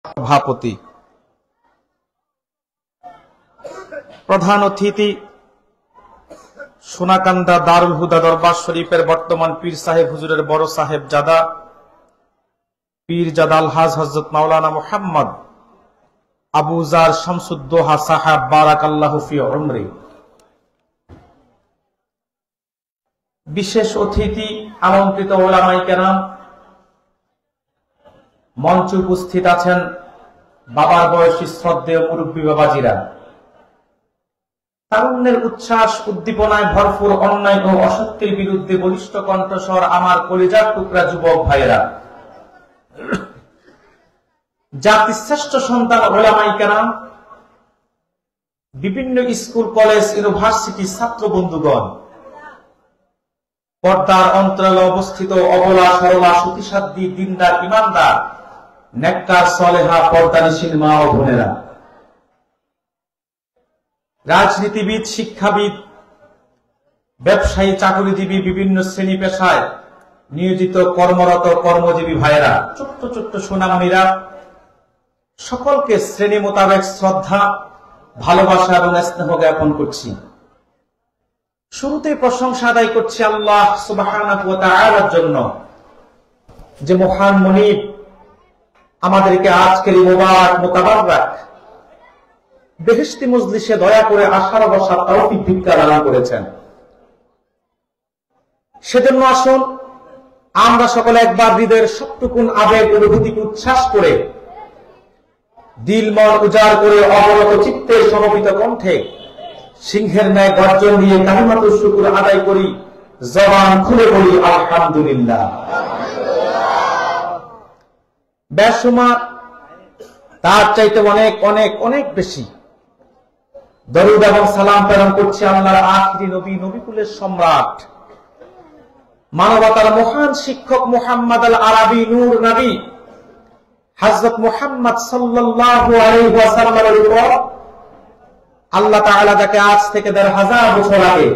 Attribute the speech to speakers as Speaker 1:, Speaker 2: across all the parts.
Speaker 1: সভাপতি, প্রধান অতিথি, সোনাকান্দা দারুল হুদা দরবার শরীফের বর্তমান পীর সাহেব হুজুরের বড় সাহেব জাদা পীর জাদা আলহাজ হযরত মাওলানা মুহাম্মদ আবু জার শামসুদ্দোহা সাহাব বারাকাল্লাহু ফি উমরি, বিশেষ অতিথি, আমন্ত্রিত উলামায়ে কেরাম, মঞ্চে উপস্থিত আছেন বাবার বয়সী শ্রদ্ধেয় মুরব্বী বাবাজিরা, তারুণ্যের উচ্ছ্বাস উদ্দীপনায় ভরপুর অন্যায় ও অসত্যের বিরুদ্ধে বলিষ্ঠ কণ্ঠস্বর আমার কলিজার টুকরা যুবক ভাইয়েরা, জাতির শ্রেষ্ঠ সন্তান উলামায়ে কেরাম, বিভিন্ন স্কুল কলেজ ইউনিভার্সিটি ছাত্র বন্ধুগণ, পর্দার অন্তরালে অবস্থিত অবলা সরলা সতীসাধ্যী দিনদার ইমানদার নেককার সলেহা পর্দানিশীল মা ও বোনেরা, রাজনীতিবিদ, শিক্ষাবিদ, ব্যবসায়ী, চাকরিজীবী, বিভিন্ন শ্রেণী পেশায় নিয়োজিত কর্মরত কর্মজীবী ভাইয়েরা, ছোট্ট ছোট্ট সোনামণিরা, সকলকে শ্রেণী মোতাবেক শ্রদ্ধা, ভালোবাসা এবং স্নেহ জ্ঞাপন করছি। শুরুতেই প্রশংসা আদায় করছি আল্লাহ সুবহানাহু ওয়া তাআলার জন্য, যে মহান মুনিব আমাদেরকে আজকের মুবারক মুতাবাররাক বেহেশতি মজলিসে দয়া করে আসার বসার তৌফিক ভিক্ষা দান করেছেন। সেজন্য আসুন আমরা সকলে একবার হৃদয়ের সবটুকুন আবেগ অনুভূতিকে উচ্ছ্বাস করে, দিল মন উজাড় করে, অবনত চিত্তে সমবেত কণ্ঠে সিংহের ন্যায় গর্জন দিয়ে কালিমাতুশ শুকর আদায় করি, জবান খুলে বলি আলহামদুলিল্লাহ। বেশুমার, তার চাইতে অনেক অনেক অনেক বেশি দরুদ এবং সালাম প্রেরণ করছি আল্লাহর আখিরি নবী, নবীকুলের সম্রাট, মানবতার মহান শিক্ষক মুহাম্মদ আল আরবি নূর নবী হযরত মুহাম্মদ সাল্লাল্লাহু আলাইহি ওয়াসাল্লামের উপর আল্লাহ তাআলা যাকে আজ থেকে ১৫০০ বছর আগে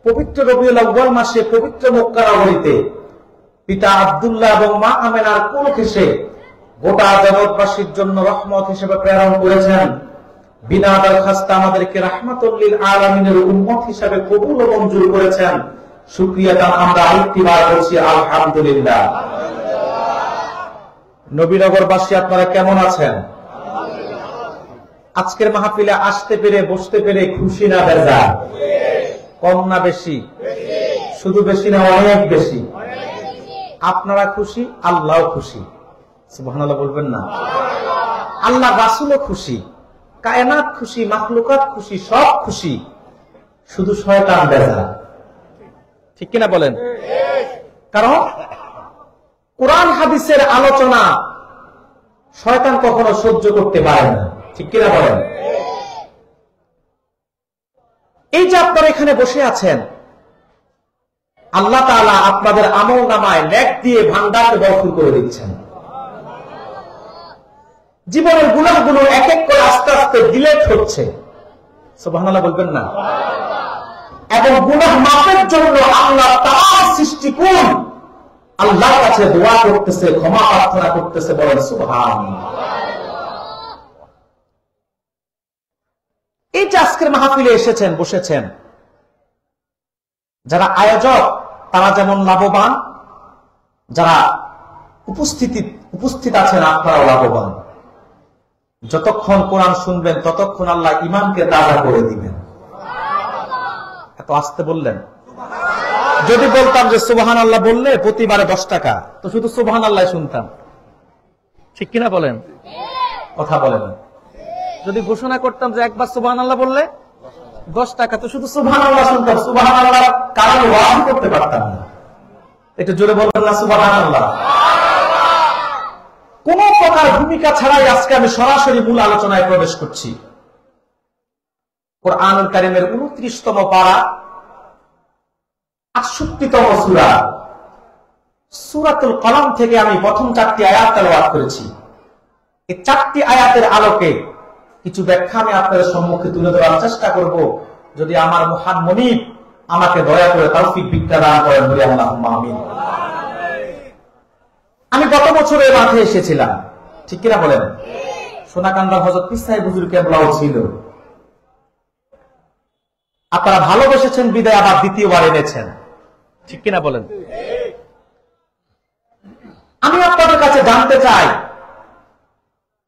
Speaker 1: পবিত্র রবিউল আউয়াল মাসে পবিত্র মক্কা নগরীতে পিতা আব্দুল্লাহ এবং মা আমেনার কোল ঘেঁষে গোটা জগৎবাসীর জন্য রহমত হিসেবে প্রেরণ করেছেন, বিনা দরখাস্তে আমাদেরকে রাহমাতুল লিল আলামিনের উম্মত হিসেবে কবুল ও মঞ্জুর করেছেন। শুকরিয়া দান আমরা আরেকটিবার বলছি আলহামদুলিল্লাহ। নবীনগরবাসী আপনারা কেমন আছেন? আজকের মাহফিলে আসতে পেরে, বসতে পেরে খুশি না বেজার? কম না বেশি? শুধু বেশি না অনেক বেশি? আপনারা খুশি, আল্লাহও খুশি। সুবহানাল্লাহ বলবেন না? আল্লাহ রাসূলও খুশি, কায়নাত খুশি, মাখলুকাত খুশি, সব খুশি, শুধু শয়তান বেজার। ঠিক কিনা বলেন? কারণ কোরআন হাদিসের আলোচনা শয়তান কখনো সহ্য করতে পারে না। ঠিক কিনা বলেন? এই যে আপনারা এখানে বসে আছেন, আল্লাহ তাআলা আপনাদের আমল নামায় নেক দিয়ে ভান্ডারকে ভরপুর করে দিচ্ছেন। জীবনের গুনাহগুলো এক এক করে আস্তে আস্তে ডিলিট হচ্ছে। সুবহানাল্লাহ বলবেন না? এবং গুনাহ মাফের জন্য আল্লাহ তার সৃষ্টিকুল আল্লাহর কাছে দোয়া করতেছে, ক্ষমা প্রার্থনা করতেছে, বলেন সুবহানাল্লাহ। এই যে আজকের মাহফিলে এসেছেন, বসেছেন, যারা আয়োজক তারা যেমন লাভবান, যারা উপস্থিত আছেন আপনারাও লাভবান। যতক্ষণ কোরআন শুনবেন ততক্ষণ আল্লাহ ঈমানকে তাজা করে দিবেন। এত আস্তে বললেন? যদি বলতাম যে সুবহানাল্লাহ বললে প্রতিবারে 10 টাকা, তো শুধু সুবহানাল্লাহ শুনতাম। ঠিক কিনা বলেন? কথা বলেন। যদি ঘোষণা করতাম যে একবার সুবহানাল্লাহ বললে 10 টাকা, তো শুধু সুবহানাল্লাহ শুনতাম, সুবহানাল্লাহ কারণ ওয়াজ করতে পারতাম না। একটু জোরে বলবেন না সুবহানাল্লাহ? কোন প্রকার ভূমিকা ছাড়াই আজকে আমি সরাসরি মূল আলোচনায় প্রবেশ করছি। কোরআনুল কারীমের ২৯তম পারা, ৬৮তম সূরা, সূরাতুল কলম থেকে আমি প্রথম 4টি আয়াত তেলাওয়াত করেছি। এই 4টি আয়াতের আলোকে কিছু ব্যাখ্যা আমি আপনাদের সম্মুখে তুলে ধরার চেষ্টা করব, যদি আমার মহান মুনিব আমাকে দয়া করে তৌফিক ভিক্ষা দান করেন, বলি আল্লাহুম্মা আমিন। আমি গত বছরের মাঠে এসেছিলাম, ঠিক কিনা বলেন? সোনাকান্দার হযরত পীর সাহেব হুজুর কেবলাও ছিল। আপনারা ভালোবেসেছেন বিদায় আবার দ্বিতীয়বার এনেছেন, ঠিক কিনা বলেন? আমি আপনাদের কাছে জানতে চাই,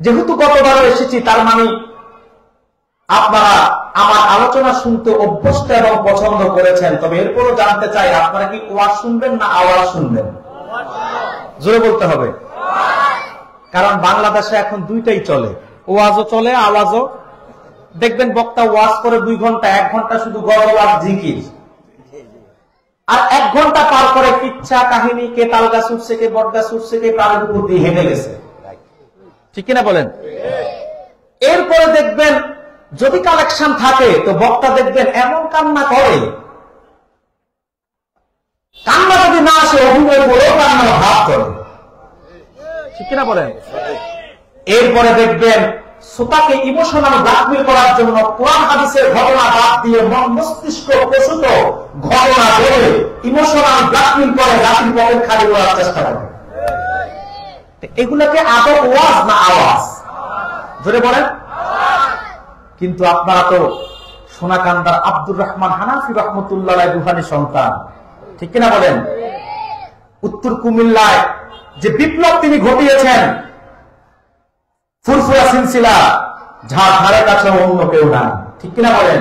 Speaker 1: যেহেতু গতবারও এসেছি, তার মানে আপনারা আমার আলোচনা শুনতে অভ্যস্ত এবং পছন্দ করেছেন। তবে এরপরও জানতে চাই, আপনারা কি ওয়াজ শুনবেন না আওয়াজ শুনবেন? জোরে বলতে হবে, কারণ বাংলাদেশে এখন দুইটাই চলে, ওয়াজও চলে আওয়াজও। দেখবেন বক্তা ওয়াজ করে 2 ঘন্টা, 1 ঘন্টা শুধু গজল আর জিকির, আর 1 ঘন্টা পার করে কিচ্ছা কাহিনী, কে তাল গাছ উঠছে, কে বট গাছ উঠছে, কে পাড়ের উপর দিয়ে হেঁটে গেছে, ঠিক কিনা বলেন? এরপরে দেখবেন যদি কালেকশন থাকে তো বক্তা দেখবেন এমন কান্না করে, কান্না যদি না আসে অভিনয় করেও কান্নার ভাব করে, ঠিক কিনা বলেন? এরপরে দেখবেন শ্রোতাকে ইমোশনাল ব্ল্যাকমেল করার জন্য কোরআন হাদিসের ঘটনা বাদ দিয়ে মন মস্তিষ্ক প্রসূত ঘটনা বলে ইমোশনাল ব্ল্যাকমেল করে জাতির পকেট খালি করার চেষ্টা করে। এগুলোকে আদৌ ওয়াজ না আওয়াজ? জোরে বলেন। কিন্তু আপনারা তো সোনাকান্দার আব্দুর রহমান হানাফি রহমতুল্লাহ রুহানি সন্তান, ঠিক কিনা বলেন? উত্তর কুমিল্লায় যে বিপ্লব তিনি ঘটিয়েছেন, ফুরফুরা সিলসিলা, যার ধারে কাছে অন্য কেউ না, ঠিক কিনা বলেন?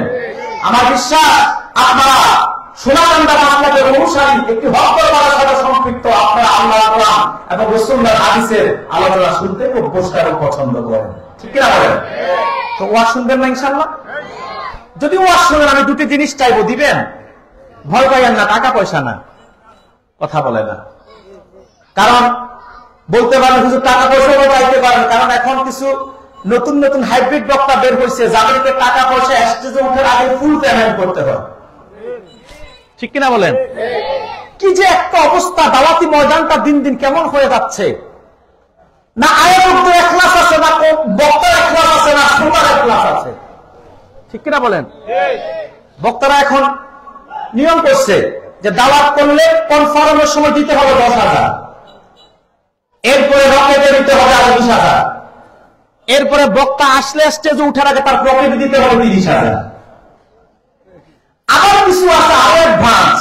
Speaker 1: আমার বিশ্বাস আপনারা সোনাকান্দা মাসলাকের অনুসারী, একটি হক করার সাথে সম্পৃক্ত, আপনারা আল্লাহ কোরআন এবং রাসূলুল্লাহর হাদিসের আলোচনা শুনতে অভ্যস্ত এবং পছন্দ করেন, ঠিক কিনা বলেন? তো ওয়াজ শুনবেন না ইনশাআল্লাহ? যদি ওয়াজ শুনেন, আমি 2টি জিনিস চাইবো, দিবেন? ভয় পাইয়েন না, টাকা পয়সা না, কথা বলে না। কারণ বলতে পারেন হুজুর টাকা পয়সাও পাইতে পারেন, কারণ এখন কিছু নতুন নতুন হাইব্রিড বক্তা বের হয়েছে, যাদেরকে টাকা পয়সা স্টেজে উঠার আগে ফুল পেমেন্ট করতে হয়, ঠিক কিনা বলেন? কি যে একটা অবস্থা, দাওয়াতি ময়দানটা দিন দিন কেমন হয়ে যাচ্ছে, না আয়াতুল ইখলাস আছে, না বক্তার ইখলাস আছে, না শ্রোতার ইখলাস আছে, ঠিক কিনা বলেন? বক্তারা এখন নিয়ম করছে যে দাওয়াত করলে কনফারেন্সের সময় দিতে হবে 10,000, এরপরে রকেটে দিতে হবে আরো 20,000, এরপরে বক্তা আসলে স্টেজে উঠার আগে তার পকেটে দিতে হবে 30,000। আবার কিছু আছে আরো অ্যাডভান্স,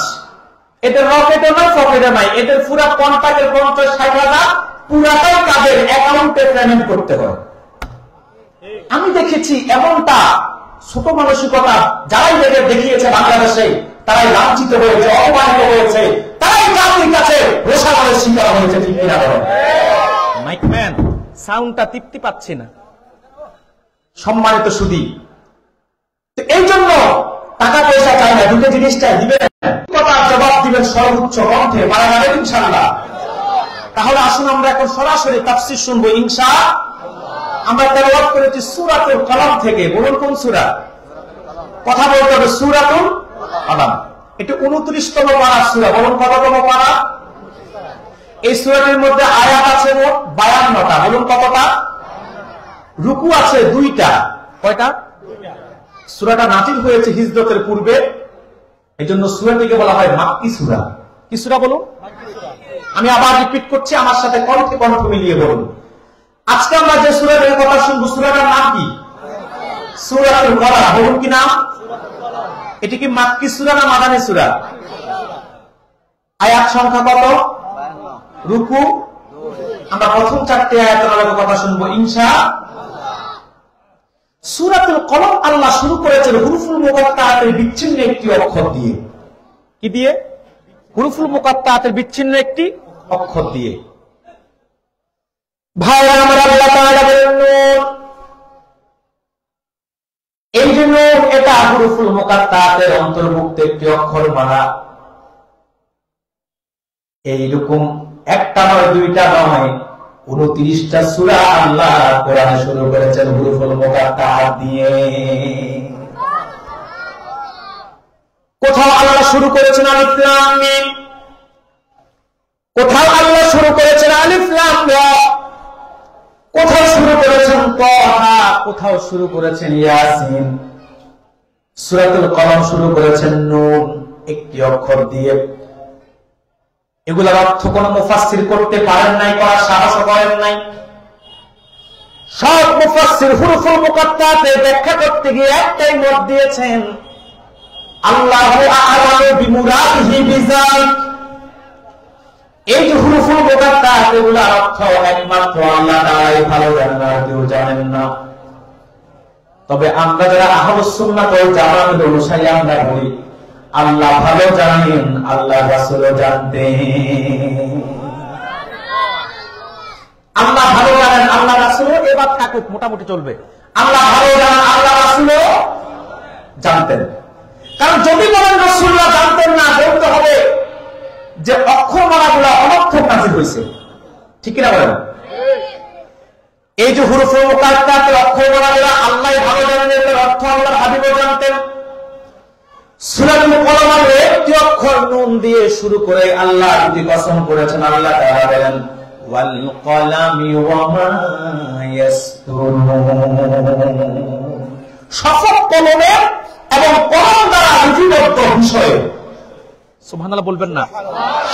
Speaker 1: এদের রকেটে নয়, পকেটে নাই, এদের পুরা কন্ট্রাক্টের 50-60,000 পুরাটাই তাদের অ্যাকাউন্টে পেমেন্ট করতে হয়। আমি দেখেছি এমনটা ছোট মানসিকতা যারাই দেখিয়েছে বাংলাদেশে, তারাই লাঞ্ছিত হয়েছে, অপমানিত হয়েছে, তারাই জাতির কাছে রোষানলের শিকার হয়েছে, ঠিক কিনা বলেন? মাইকম্যান, সাউন্ডটা তৃপ্তি পাচ্ছি না। সম্মানিত সুধী, এই জন্য টাকা পয়সা চাই না, 2টি জিনিস চাই, দিবেন? কথার জবাব দিবেন সর্বোচ্চ কণ্ঠে, মারা যাবেন ইনশাআল্লাহ। তাহলে আসুন আমরা এখন সরাসরি তাফসীর শুনবো ইনশাআল্লাহ। আমরা তেলাওয়াত করেছি সূরাতুল কলম থেকে। বলুন কোন সূরা? কথা বলতে হবে, সূরাতুল কলম। এটা 29তম পারা সূরা। বলুন কততম পারা? এই সূরাটির মধ্যে আয়াত আছে মোট 52টা। বলুন কতটা? রুকু আছে 2টা। কয়টা? সূরাটা নাযিল হয়েছে হিজরতের পূর্বে, এজন্য সূরাটিকে বলা হয় মাক্কি সূরা। কি সূরা বলুন? আমি আবার রিপিট করছি, আমার সাথে কণ্ঠে কণ্ঠ মিলিয়ে বলুন। আজকে আমরা যে সূরাটার কথা শুনবো, সূরাটার নাম কি? সূরাতুল কলম। বলুন কি নাম? এটি কি মাক্কি সূরা না মাদানী সূরা? আয়াত সংখ্যা কত? রুকু। আমরা প্রথম 4টি আয়াতের কথা শুনবো ইনশাআল্লাহ। সূরাতুল কলম আল্লাহ শুরু করেছেন হুরুফুল মুকাত্তাআতের বিচ্ছিন্ন একটি অক্ষর দিয়ে। কি দিয়ে? হুরুফুল মুকাত্তাআতের বিচ্ছিন্ন একটি অক্ষর দিয়ে। ভাই আমার, আল্লাহ তাআলা বলেন নূন। এই যে নূন, এটা হুরুফুল মুকাত্তাআতের অন্তর্ভুক্ত একটি অক্ষরমালা। এইরকম একটা নয়, 2টা নয়, 29টা সূরা আল্লাহ কোরআনে শুরু করেছেন হুরুফুল মুকাত্তাআত দিয়ে। কোথাও আল্লাহ শুরু করেছেন আলিফ লাম মিম, কোথাও আল্লাহ শুরু করেছেন আলিফ লাম রা, কোথাও শুরু করেছেন তাহা, কোথাও শুরু করেছেন ইয়াসিন। সূরাতুল কলম শুরু করেছেন নুন, একটি অক্ষর দিয়ে। এগুলোর অর্থ কোন মুফাসসির করতে পারেন নাই, করার সাহস করেন নাই। সব মুফাসসির হুরুফুল মুকাত্তাতে ব্যাখ্যা করতে গিয়ে একটাই মত দিয়েছেন, আল্লাহু আ'লামু বিমুরাদিহি বিযালিক। এই যে হুরুফুল মুকাত্তাত, এগুলোর অর্থ একমাত্র আল্লাহ তাআলাই ভালো জানেন, আর কেউ জানেন না। তবে আমরা যারা আহলুস সুন্নাত ওয়াল জামাতের অনুসারী, আমরা বলি আল্লাহ ভালো জানেন, আল্লাহ রাসূলও জানতেন। আল্লাহ ভালো জানেন, আল্লাহ রাসূলও, এবার থাকুক, মোটামুটি চলবে। আল্লাহ ভালো জানেন, আল্লাহ রাসূলও জানতেন। কারণ যদি বলেন রাসূলুল্লাহ জানতেন না, বলতে হবে যে অক্ষরমালাগুলো অনর্থক নাযিল হয়েছে। ঠিক কিনা বলেন? এই যে হুরুফুল মুকাত্তাতের অক্ষরমালাগুলো আল্লাহ ভালো জানেন, এর অর্থ আল্লাহর হাবিবও জানতেন। সূরাতুল কলমের একটি অক্ষর নুন দিয়ে শুরু করে আল্লাহ দুটি কসম করেছেন। আল্লাহ তাআলা বলেন, ওয়াল কলামি ওয়া মা ইয়াসতুরুন। শপথ কলমের এবং কলম দ্বারা লিপিবদ্ধ বিষয়ে। সুবহানাল্লাহ বলবেন না?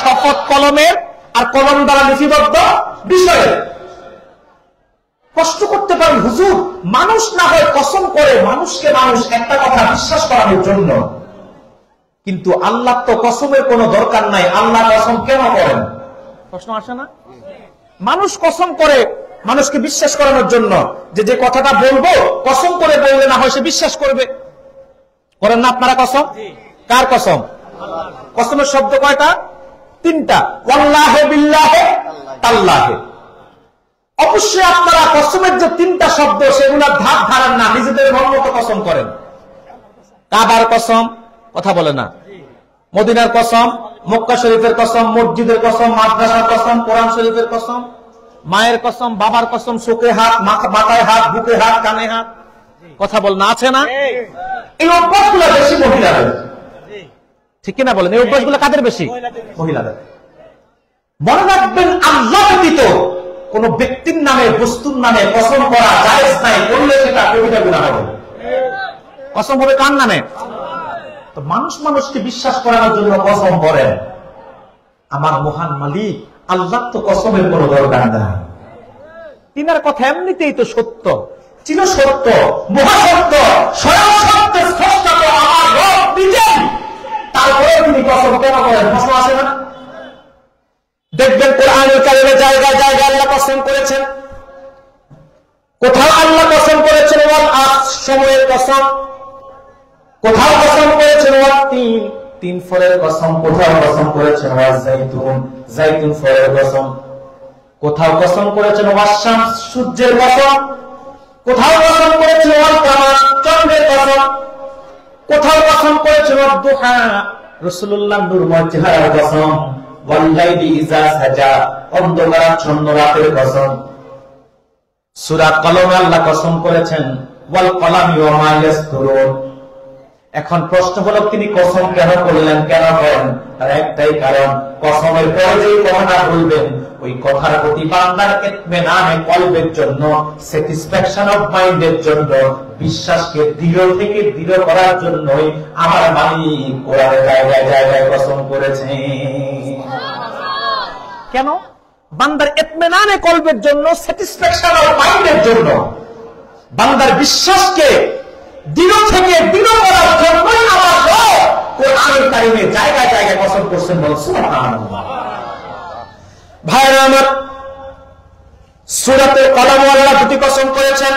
Speaker 1: শপথ কলমের আর কলম দ্বারা লিপিবদ্ধ বিষয়ে। কষ্ট করতে পারেন, হুজুর মানুষ না হয় কসম করে, মানুষকে মানুষ একটা কথা বিশ্বাস করানোর জন্য, কিন্তু আল্লাহ তো কসমের কোনো দরকার নাই। আল্লাহ কসম কেন করেন? প্রশ্ন আসে না? মানুষ কসম করে মানুষকে বিশ্বাস করানোর জন্য, যে যে কথাটা বলবো কসম করে বললে না হয় সে বিশ্বাস করবে। করেন না আপনারা কসম? কার কসম? কসমের শব্দ কয়টা? তিনটা। ওয়াল্লাহি বিল্লাহি তাল্লাহি। অবশ্যই আপনারা কসমের যে তিনটা শব্দ, সেগুলোর ধার ধারেন না, নিজেদের মন মতো কসম করেন। কাবার কসম, কথা বলে না। মদিনার কসম, মক্কা শরীফের কসম, মসজিদের কসম, মাদ্রাসার কসম, কোরআন শরীফের কসম, মায়ের কসম, বাবার কসম, চোখে হাত, মাথায় হাত, বুকে হাত, কানে হাত, কথা বল না, আছে না? এই অভ্যাসগুলো বেশি মহিলাদের। ঠিক কিনা বলেন? এই অভ্যাসগুলো কাদের বেশি? মহিলাদের। মনে রাখবেন, আল্লাহ ব্যতীত কোন ব্যক্তির নামে, বস্তুর নামে কসম করা জায়েজ নাই। করলে সেটা কবিরা গুনাহ হবে। কসম হবে কার নামে? তো মানুষ মানুষকে বিশ্বাস করানোর জন্য কসম করেন। আমার মহান মালিক আল্লাহ তো কসমের কোনো দরকার নাই। তিনার কথা এমনিতেই তো সত্য, ছিল সত্য, মহাসত্য, স্বয়ং সত্য, স্পষ্ট তো আমার রব নিজেই। তারপরে তিনি কসম কেন করেন? প্রশ্ন আসে না? দেখবেন কোরআনুল কারীমে জায়গায় জায়গায় আল্লাহ কসম করেছেন। কোথাও আল্লাহ কসম করেছেন ওয়াল আস, সময়ের কসম। কোথাও কসম করেছেন ওয়াল তিন, তিন ফলের কসম। কোথাও কসম করেছেন ওয়াল জাইতুন, জাইতুন ফলের কসম। কোথাও কসম করেছেন ওয়াস শামস, সূর্যের কসম। কোথাও কসম করেছেন ওয়াল কামার, চন্দ্রের কসম। কোথাও কসম করেছেন ওয়াদ দুহা, রাসূলুল্লাহর নূরময় চেহারার কসম। ওয়াল লাইলি ইযা সাজা, অন্ধকারাচ্ছন্ন রাতের কসম। সূরা কলমে আল্লাহ কসম করেছেন ওয়াল কলামি ওয়া মা ইয়াসতুরুন। এখন প্রশ্ন হলো, তিনি কসম কেন করলেন, কেন করেন? তার একটাই কারণ, কসমের পরে যে কথাটা বলবেন, ওই কথার প্রতি বান্দার ইতমিনানে কলবের জন্য, স্যাটিসফ্যাকশন অফ মাইন্ডের জন্য, বিশ্বাসকে দৃঢ় থেকে দৃঢ় করার জন্যই আমার মালিক কোরআনের জায়গায় জায়গায় কসম করেছেন। কেন? বান্দার ইতমিনানে কলবের জন্য, স্যাটিসফ্যাকশন অফ মাইন্ডের জন্য, বান্দার বিশ্বাসকে দৃঢ় থেকে দৃঢ় করার জন্যই আমার রব কোরআনুল কারীমে জায়গায় জায়গায় কসম করছেন। বল সুবহানাল্লাহ। ভাইরা আমার, সূরাতুল কলম আল্লাহ দুটি কসম করেছেন।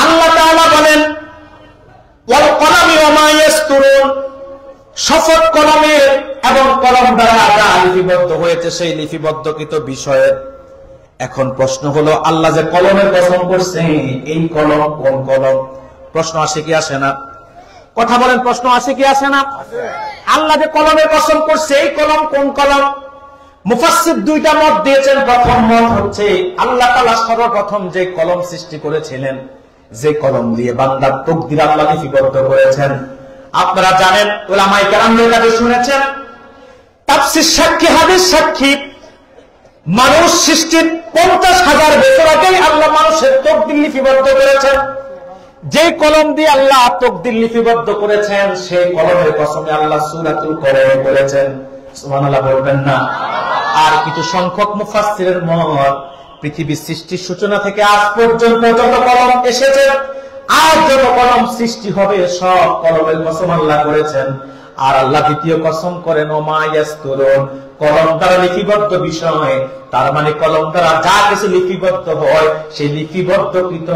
Speaker 1: আল্লাহ তাআলা বলেন ওয়াল কলামি ওয়া মা ইয়াসতুরুন, শপথ কলমের এবং কলম দ্বারা যা লিপিবদ্ধ হয়েছে সেই লিপিবদ্ধকৃত বিষয়ের। এখন প্রশ্ন হলো, আল্লাহ যে কলমের কসম করছে, এই কলম কোন কলম? প্রশ্ন আসে কি আসে না? কথা বলেন, প্রশ্ন আসে কি আসে না? আল্লাহ যে কলমের কসম করছে, এই কলম কোন কলম? মুফাসসির দুইটা মত দিয়েছেন। প্রথম মত হচ্ছে, আল্লাহ তাআলা সর্বপ্রথম যে কলম সৃষ্টি করেছিলেন, যে কলম দিয়ে বান্দার তাকদীর আল্লাহ লিপিবদ্ধ করেছেন। আপনারা জানেন, উলামায়ে কেরামদের কাছে শুনেছেন, তাফসীর সাক্ষী, হাদিস সাক্ষী, মানুষ সৃষ্টির 50,000 বছর আগেই আল্লাহ মানুষের তাকদীর লিপিবদ্ধ করেছেন। যে কলম দিয়ে আল্লাহ তাকদীর লিপিবদ্ধ করেছেন, সেই কলমের কসমে আল্লাহ সূরাতুল কলম করেছেন। সুবহানাল্লাহ বলবেন না? আর কিছু সংখ্যক মুফাসসিরের মত, পৃথিবীর সৃষ্টির সূচনা থেকে আজ পর্যন্ত যত কলম এসেছে আর যত কলম সৃষ্টি হবে সব কলমের কসম আল্লাহ করেছেন। আর আল্লাহ দ্বিতীয় কসম করেন ওমা ইয়াসতুরুন, কলম দ্বারা লিপিবদ্ধ বিষয়, তার মানে কলম দ্বারা যা কিছু লিপিবদ্ধ হয় সেই লিপিবদ্ধকৃত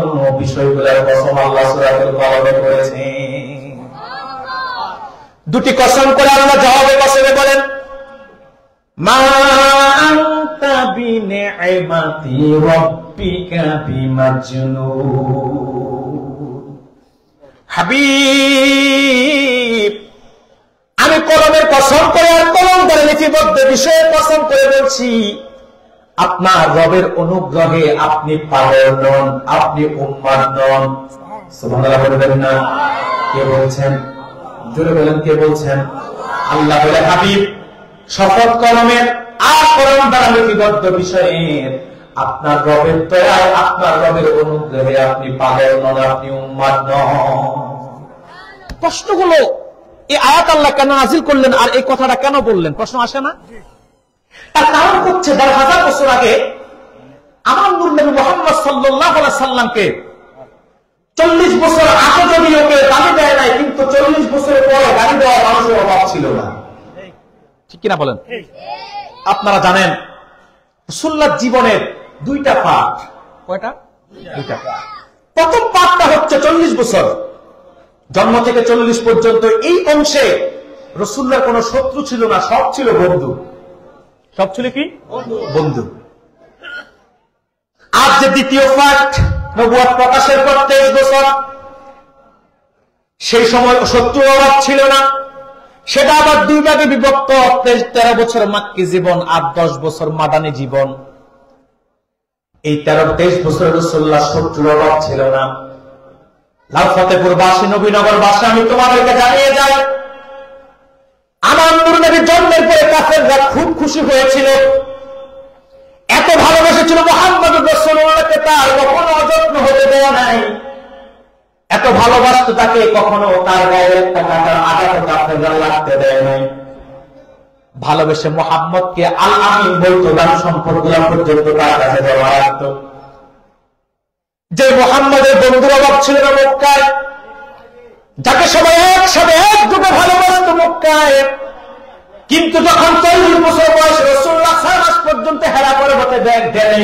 Speaker 1: বিষয়গুলোর কসম আল্লাহ সূরাতুল কলমে করেছেন। দুটি কসম করে আল্লাহ জবাবে কসমে বলেন মা আনতা বিনি'মাতি রাব্বিকা বিমাজনুন। হাবিব, আমি কলমের কসম করে আর কলম দ্বারা লিপিবদ্ধ বিষয়ের কসম করে বলছি, আপনার রবের অনুগ্রহে আপনি পাগল নন, আপনি উম্মাদ নন। সুবহানাল্লাহ বলবেন না? কে বলছেন? জোরে বলেন, কে বলছেন? আল্লাহ বলে হাবিব, শপথ কলমের আর কলম দ্বারা লিপিবদ্ধ বিষয়ের আপনার রবের দয়ায়, আপনার রবের অনুগ্রহে আপনি পাগল নন, আপনি উম্মাদ নন। প্রশ্ন হলো এই আয়াত আল্লাহ কেন নাযিল করলেন আর এই কথাটা কেন বললেন? প্রশ্ন আসে না? তার কারণ হচ্ছে 1000 বছর আগে আমার নূর নবী মুহাম্মদ সাল্লাল্লাহু আলাইহি সাল্লামকে 40 বছর আগে যদি ওকে গালি দেয় নাই, কিন্তু 40 বছরের পরে গালি দেওয়ার মানুষের অভাব ছিল না। ঠিক কিনা বলেন? আপনারা জানেন রাসূলুল্লাহর জীবনের 2টা পার্ট। কয়টা? 2টা। প্রথম পার্টটা হচ্ছে 40 বছর, জন্ম থেকে 40 পর্যন্ত। এই অংশে রাসূলুল্লাহর কোনো শত্রু ছিল না, সব ছিল বন্ধু। সব ছিল কি? বন্ধু। আর যে দ্বিতীয় পার্ট, নবুয়ত প্রকাশের পর 23 বছর, সেই সময় শত্রুর অভাব ছিল না, সেটা আবার 2 ভাগে বিভক্ত। 13 বছর মাক্কি জীবন আর 10 বছর মাদানী জীবন। এই 23 বছর রাসূলুল্লাহ শত্রুর অভাব ছিল না। লাল ফতেপুর বাসী, নবীনগর বাসী, আমি তোমাদেরকে জানিয়ে যাই, আমার নূর নবীর জন্মের পরে কাফেররা খুব খুশি হয়েছিল, এত ভালোবেসেছিল মুহাম্মদুর রাসূলুল্লাহকে, তার কখনো অযত্ন হতে দেওয়া নাই। এত ভালোবাসত তাকে, কখনো তার গায়ে একটা কাঁটার আঘাতও কাফেররা লাগতে দেয় নাই। ভালোবেসে মুহাম্মদকে আল আমিন বলতো, দান সম্পদগুলো পর্যন্ত তার কাছে দেওয়া রাখত। যে মুহাম্মদের বন্ধুর অভাব ছিল না মক্কায়, যাকে সবাই একসাথে একযোগে ভালোবাসত মক্কায়, কিন্তু যখন 40 বছর বয়স, রাসূলুল্লাহ 6 মাস পর্যন্ত হেরা পর্বতে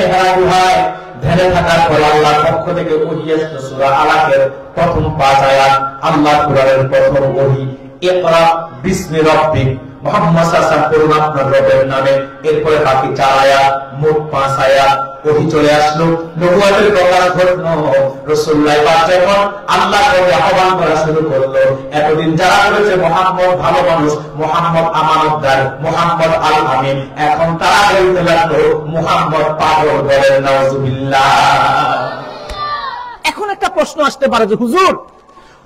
Speaker 1: হেরা গুহায় ধ্যানে থাকার পর আল্লাহর পক্ষ থেকে ওহী আসলো। সূরা আলাকের প্রথম 5 আয়াত, আল্লাহ কুরআনের প্রথম ওহী, ইকরা বিসমি রাব্বিক, মুহাম্মদ সাল্লাল্লাহু আলাইহি ওয়াসাল্লাম পড়ুন আপনার রবের নামে। এরপরে বাকি 4 আয়াত, মোট 5 আয়াত ওহী চলে আসলো। নবুয়তের প্রকাশ ঘটলো। রাসূলুল্লাহ পাক যখন আল্লাহর কাছে আহ্বান করা শুরু করলো, এতদিন যারা বলেছে মুহাম্মদ ভালো মানুষ, মুহাম্মদ আমানতদার, মুহাম্মদ আল আমিন, এখন তারা বলতে লাগলো মুহাম্মদ পাগল। বলেন নাউজুবিল্লাহ। এখন একটা প্রশ্ন আসতে পারে যে হুজুর,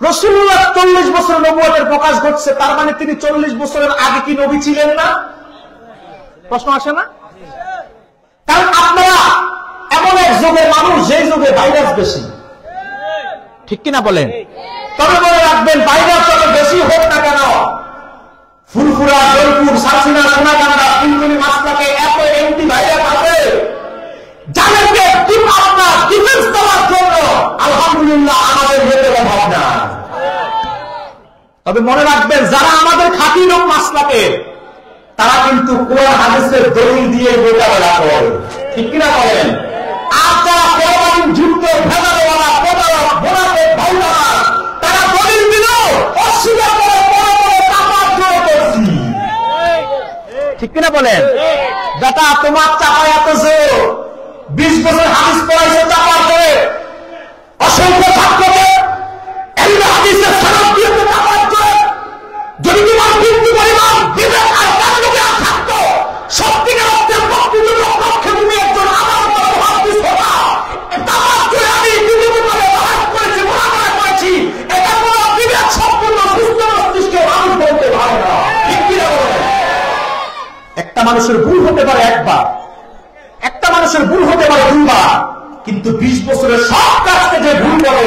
Speaker 1: রাসূলুল্লাহ 40 বছর নবুয়তের প্রকাশ ঘটছে, তার মানে তিনি 40 বছরের আগে কি নবী ছিলেন না? প্রশ্ন আসে না? কারণ আপনারা এমন এক যুগের মানুষ, যে যুগে ভাইরাস বেশি। ঠিক কিনা বলেন? তবে মনে রাখবেন, ভাইরাস যত বেশি হোক না কেন, ফুরফুরা, জয়পুর, সাসিনা, সোনাকান্দা, ফুলগুলি, মাসলাকে এত এন্টি ভাইরাস আছে যাদেরকে আপনার ডিফেন্স দেওয়ার জন্য আলহামদুলিল্লাহ আমাদের ভেতরে অভাব না। তবে মনে রাখবেন, যারা আমাদের খাঁটি লোক মাসলাকে, তারা কিন্তু কোরআন হাদিসের দলিল দিয়ে মোকাবেলা করে। ঠিক কিনা বলেন? আর যারা পরমাণু যুক্ত ভেদারওয়ালা, প্রতারক, মোনাফেক, ভাইরাস, তারা দলিল দিল অস্বীকার করে চাপার জোর করছি। ঠিক কিনা বলেন? বেটা তোমার চাপায় এত জোর, 20 বছর হাদিস পড়াইছে চাপার করে, অসংখ্য ছাত্রকে এলমে হাদিসের সনদ দিয়ে চাপার করে। যদি তোমার কিন্তু পরিমাণ বিবেক আর জ্ঞান থাকতো, সত্যিকার অর্থে প্রকৃত পক্ষে তুমি একজন আমার মতো হাদিস হবা। চাপার করে আমি বিবেকভাবে বাহাস করেছি, মোনাফা করেছি, এটা কোনো বিবেক সম্পূর্ণ সুস্থ মস্তিষ্কে মানুষ বলতে পারে না। ঠিক কিনা বলেন? একটা মানুষের ভুল হতে পারে একবার, একটা মানুষের ভুল হতে পারে 2 বার, কিন্তু 20 বছরের সব কাজকে যে ভুল করে,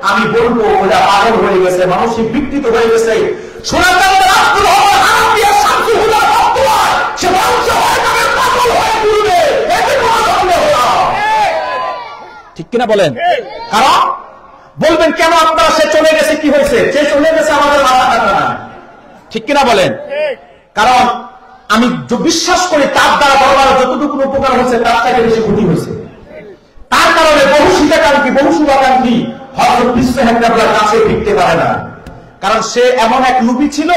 Speaker 1: আমি বলবো ওরা পাগল হয়ে গেছে, মানসিক বিকৃত হয়ে গেছে। সোনাকান্দের আব্দুল হক হানাফিয়া শামসুল হুদা বর্তমান সে মানুষ হয় নামে পাগল হয়ে ঘুরবে, এতে কোনো সন্দেহ না। ঠিক কিনা বলেন? কারণ বলবেন কেন আপনারা, সে চলে গেছে কি হয়েছে, সে চলে গেছে আমাদের মাথা কাটা না, ঠিক কিনা বলেন? কারণ আমি বিশ্বাস করি তার দ্বারা দরবারে যতটুকু উপকার হয়েছে তার থেকে বেশি ক্ষতি হয়েছে। তার কারণে বহু শীতাকাঙ্ক্ষী, বহু শুভাকাঙ্ক্ষী হযরত বিশ্বহের কাছে ফিরতে পারে না। কারণ সে এমন এক নবী ছিল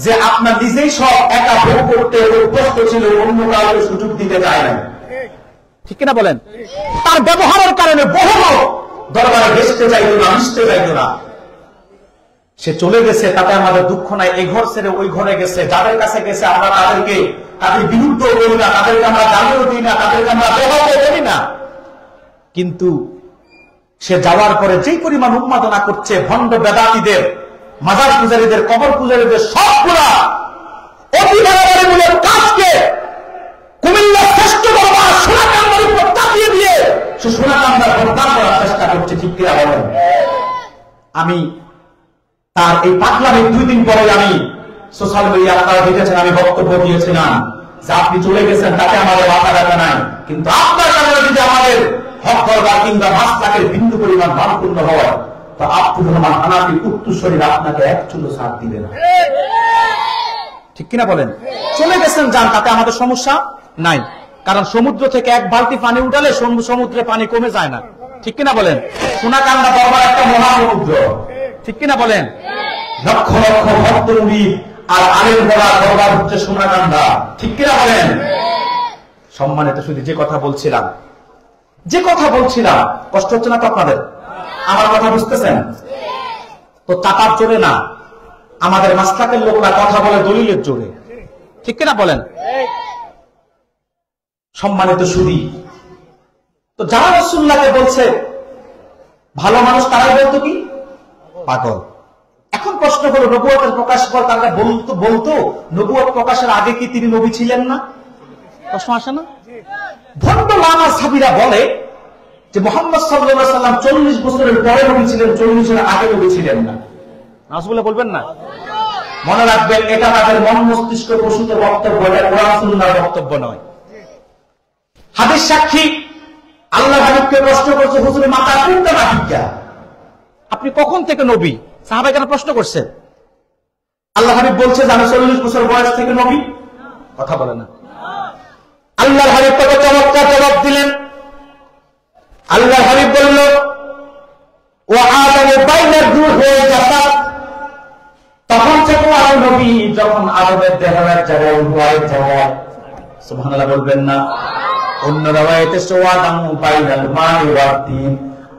Speaker 1: যে আপনার নিজেই সব একা ভোগ করতে অভ্যস্ত ছিল, অন্য কাউকে সুযোগ দিতে চায় না, ঠিক কিনা বলেন? তার ব্যবহারের কারণে বহু লোক দরবারে ঘেঁষতে চাইতো না, মিশতে চাইতো না। সে চলে গেছে, তাতে আমাদের দুঃখ নাই। এই ঘর ছেড়ে ওই ঘরে গেছে, যাদের কাছে গেছে আমরা তাদের বিরুদ্ধ করি না, তাদেরকে আমরা গালিও দিই না, তাদেরকে আমরা ব্যবহারও করি না। কিন্তু সে যাওয়ার পরে যেই পরিমাণ উন্মাদনা করছে, ভণ্ড বেদাতীদের, মাজার পূজারীদের, কবর পূজারীদের সবগুলা অতি বাড়াবাড়িমূলক কাজকে কুমিল্লার শ্রেষ্ঠ দরবার সোনাকান্দার উপর চাপিয়ে দিয়ে সে সোনাকান্দার বদনাম করার চেষ্টা করছে, ঠিক কিনা বলেন? আমি তার এই পাগলামির 2 দিন পরে আমি সোশ্যাল মিডিয়া, আপনারা দেখেছেন, আমি বক্তব্য দিয়েছিলাম যে আপনি চলে গেছেন তাতে আমাদের মাথা ব্যথা নাই, কিন্তু আপনার কারণে যদি আমাদের হক দরবার কিংবা 5 লাখের বিন্দু পরিমাণ মানপূর্ণ হয় তো আব্দুর রহমান হানাফির উত্তরসূরিরা আপনাকে এক চুলো ছাড় দিবে না, ঠিক কিনা বলেন? চলে গেছেন যান, তাতে আমাদের সমস্যা নাই। কারণ সমুদ্র থেকে 1 বালতি পানি উঠালে সমুদ্রে পানি কমে যায় না, ঠিক কিনা বলেন? সোনাকান্দা দরবার একটা মহাসমুদ্র, ঠিক কিনা বলেন? লক্ষ লক্ষ ভক্ত মুরিদ আর আলেম বলা দরবার হচ্ছে সোনাকান্দা, ঠিক কিনা বলেন? সম্মানিত শুধু যে কথা বলছিলাম কষ্ট হচ্ছে না তো আপনাদের? আমার কথা বুঝতেছেন তো? চাপার জোরে না, আমাদের মাসলাকের লোকরা কথা বলে দলিলের জোরে, ঠিক কিনা বলেন? সম্মানিত শুধু তো যারা রাসূলুল্লাহকে বলছে ভালো মানুষ, তারাই বলতো কি পাগল। এখন প্রশ্ন হলো, নবুয়তের প্রকাশ পর তারা বলতো নবুয়ত প্রকাশের আগে কি তিনি নবী ছিলেন না? প্রশ্ন আসে না? ভণ্ড লামা সাবিরা বলে যে মুহাম্মদ সাল্লাল্লাহু আলাইহি ওয়াসাল্লাম 40 বছরের পরে নবী ছিলেন, 40 এর আগে নবী ছিলেন না। নাউজুবিল্লাহ বলবেন না? মনে রাখবেন, এটা তাদের মন মস্তিষ্ক প্রসূত বক্তব্য, এটা কোরআন সুন্নাহর বক্তব্য নয়। হাদিস সাক্ষী আল্লাহ হাবিবকে প্রশ্ন করছে, হুজুর মাতা কোনটা নাবিকা, আপনি কখন থেকে নবী? সাহাবায়ে কেন প্রশ্ন করছেন? আল্লাহ হাবিব বলছে যে আমি 40 বছর বয়স থেকে নবী। কথা বলে না। আল্লাহ হাবিব তাকে চমৎকার জবাব দিলেন। আল্লাহ হাবিব বলল, ওয়া আদামু বাইনা রূহি ওয়াল জাসাদ, তখন থেকে আমি নবী যখন আদমের দেহের জায়গায় রূহের জায়গায়। সুবহানাল্লাহ বলবেন না? অন্য রাওয়ায়াতে ওয়াদামু বাইনাল মা'i ওয়াত তিন,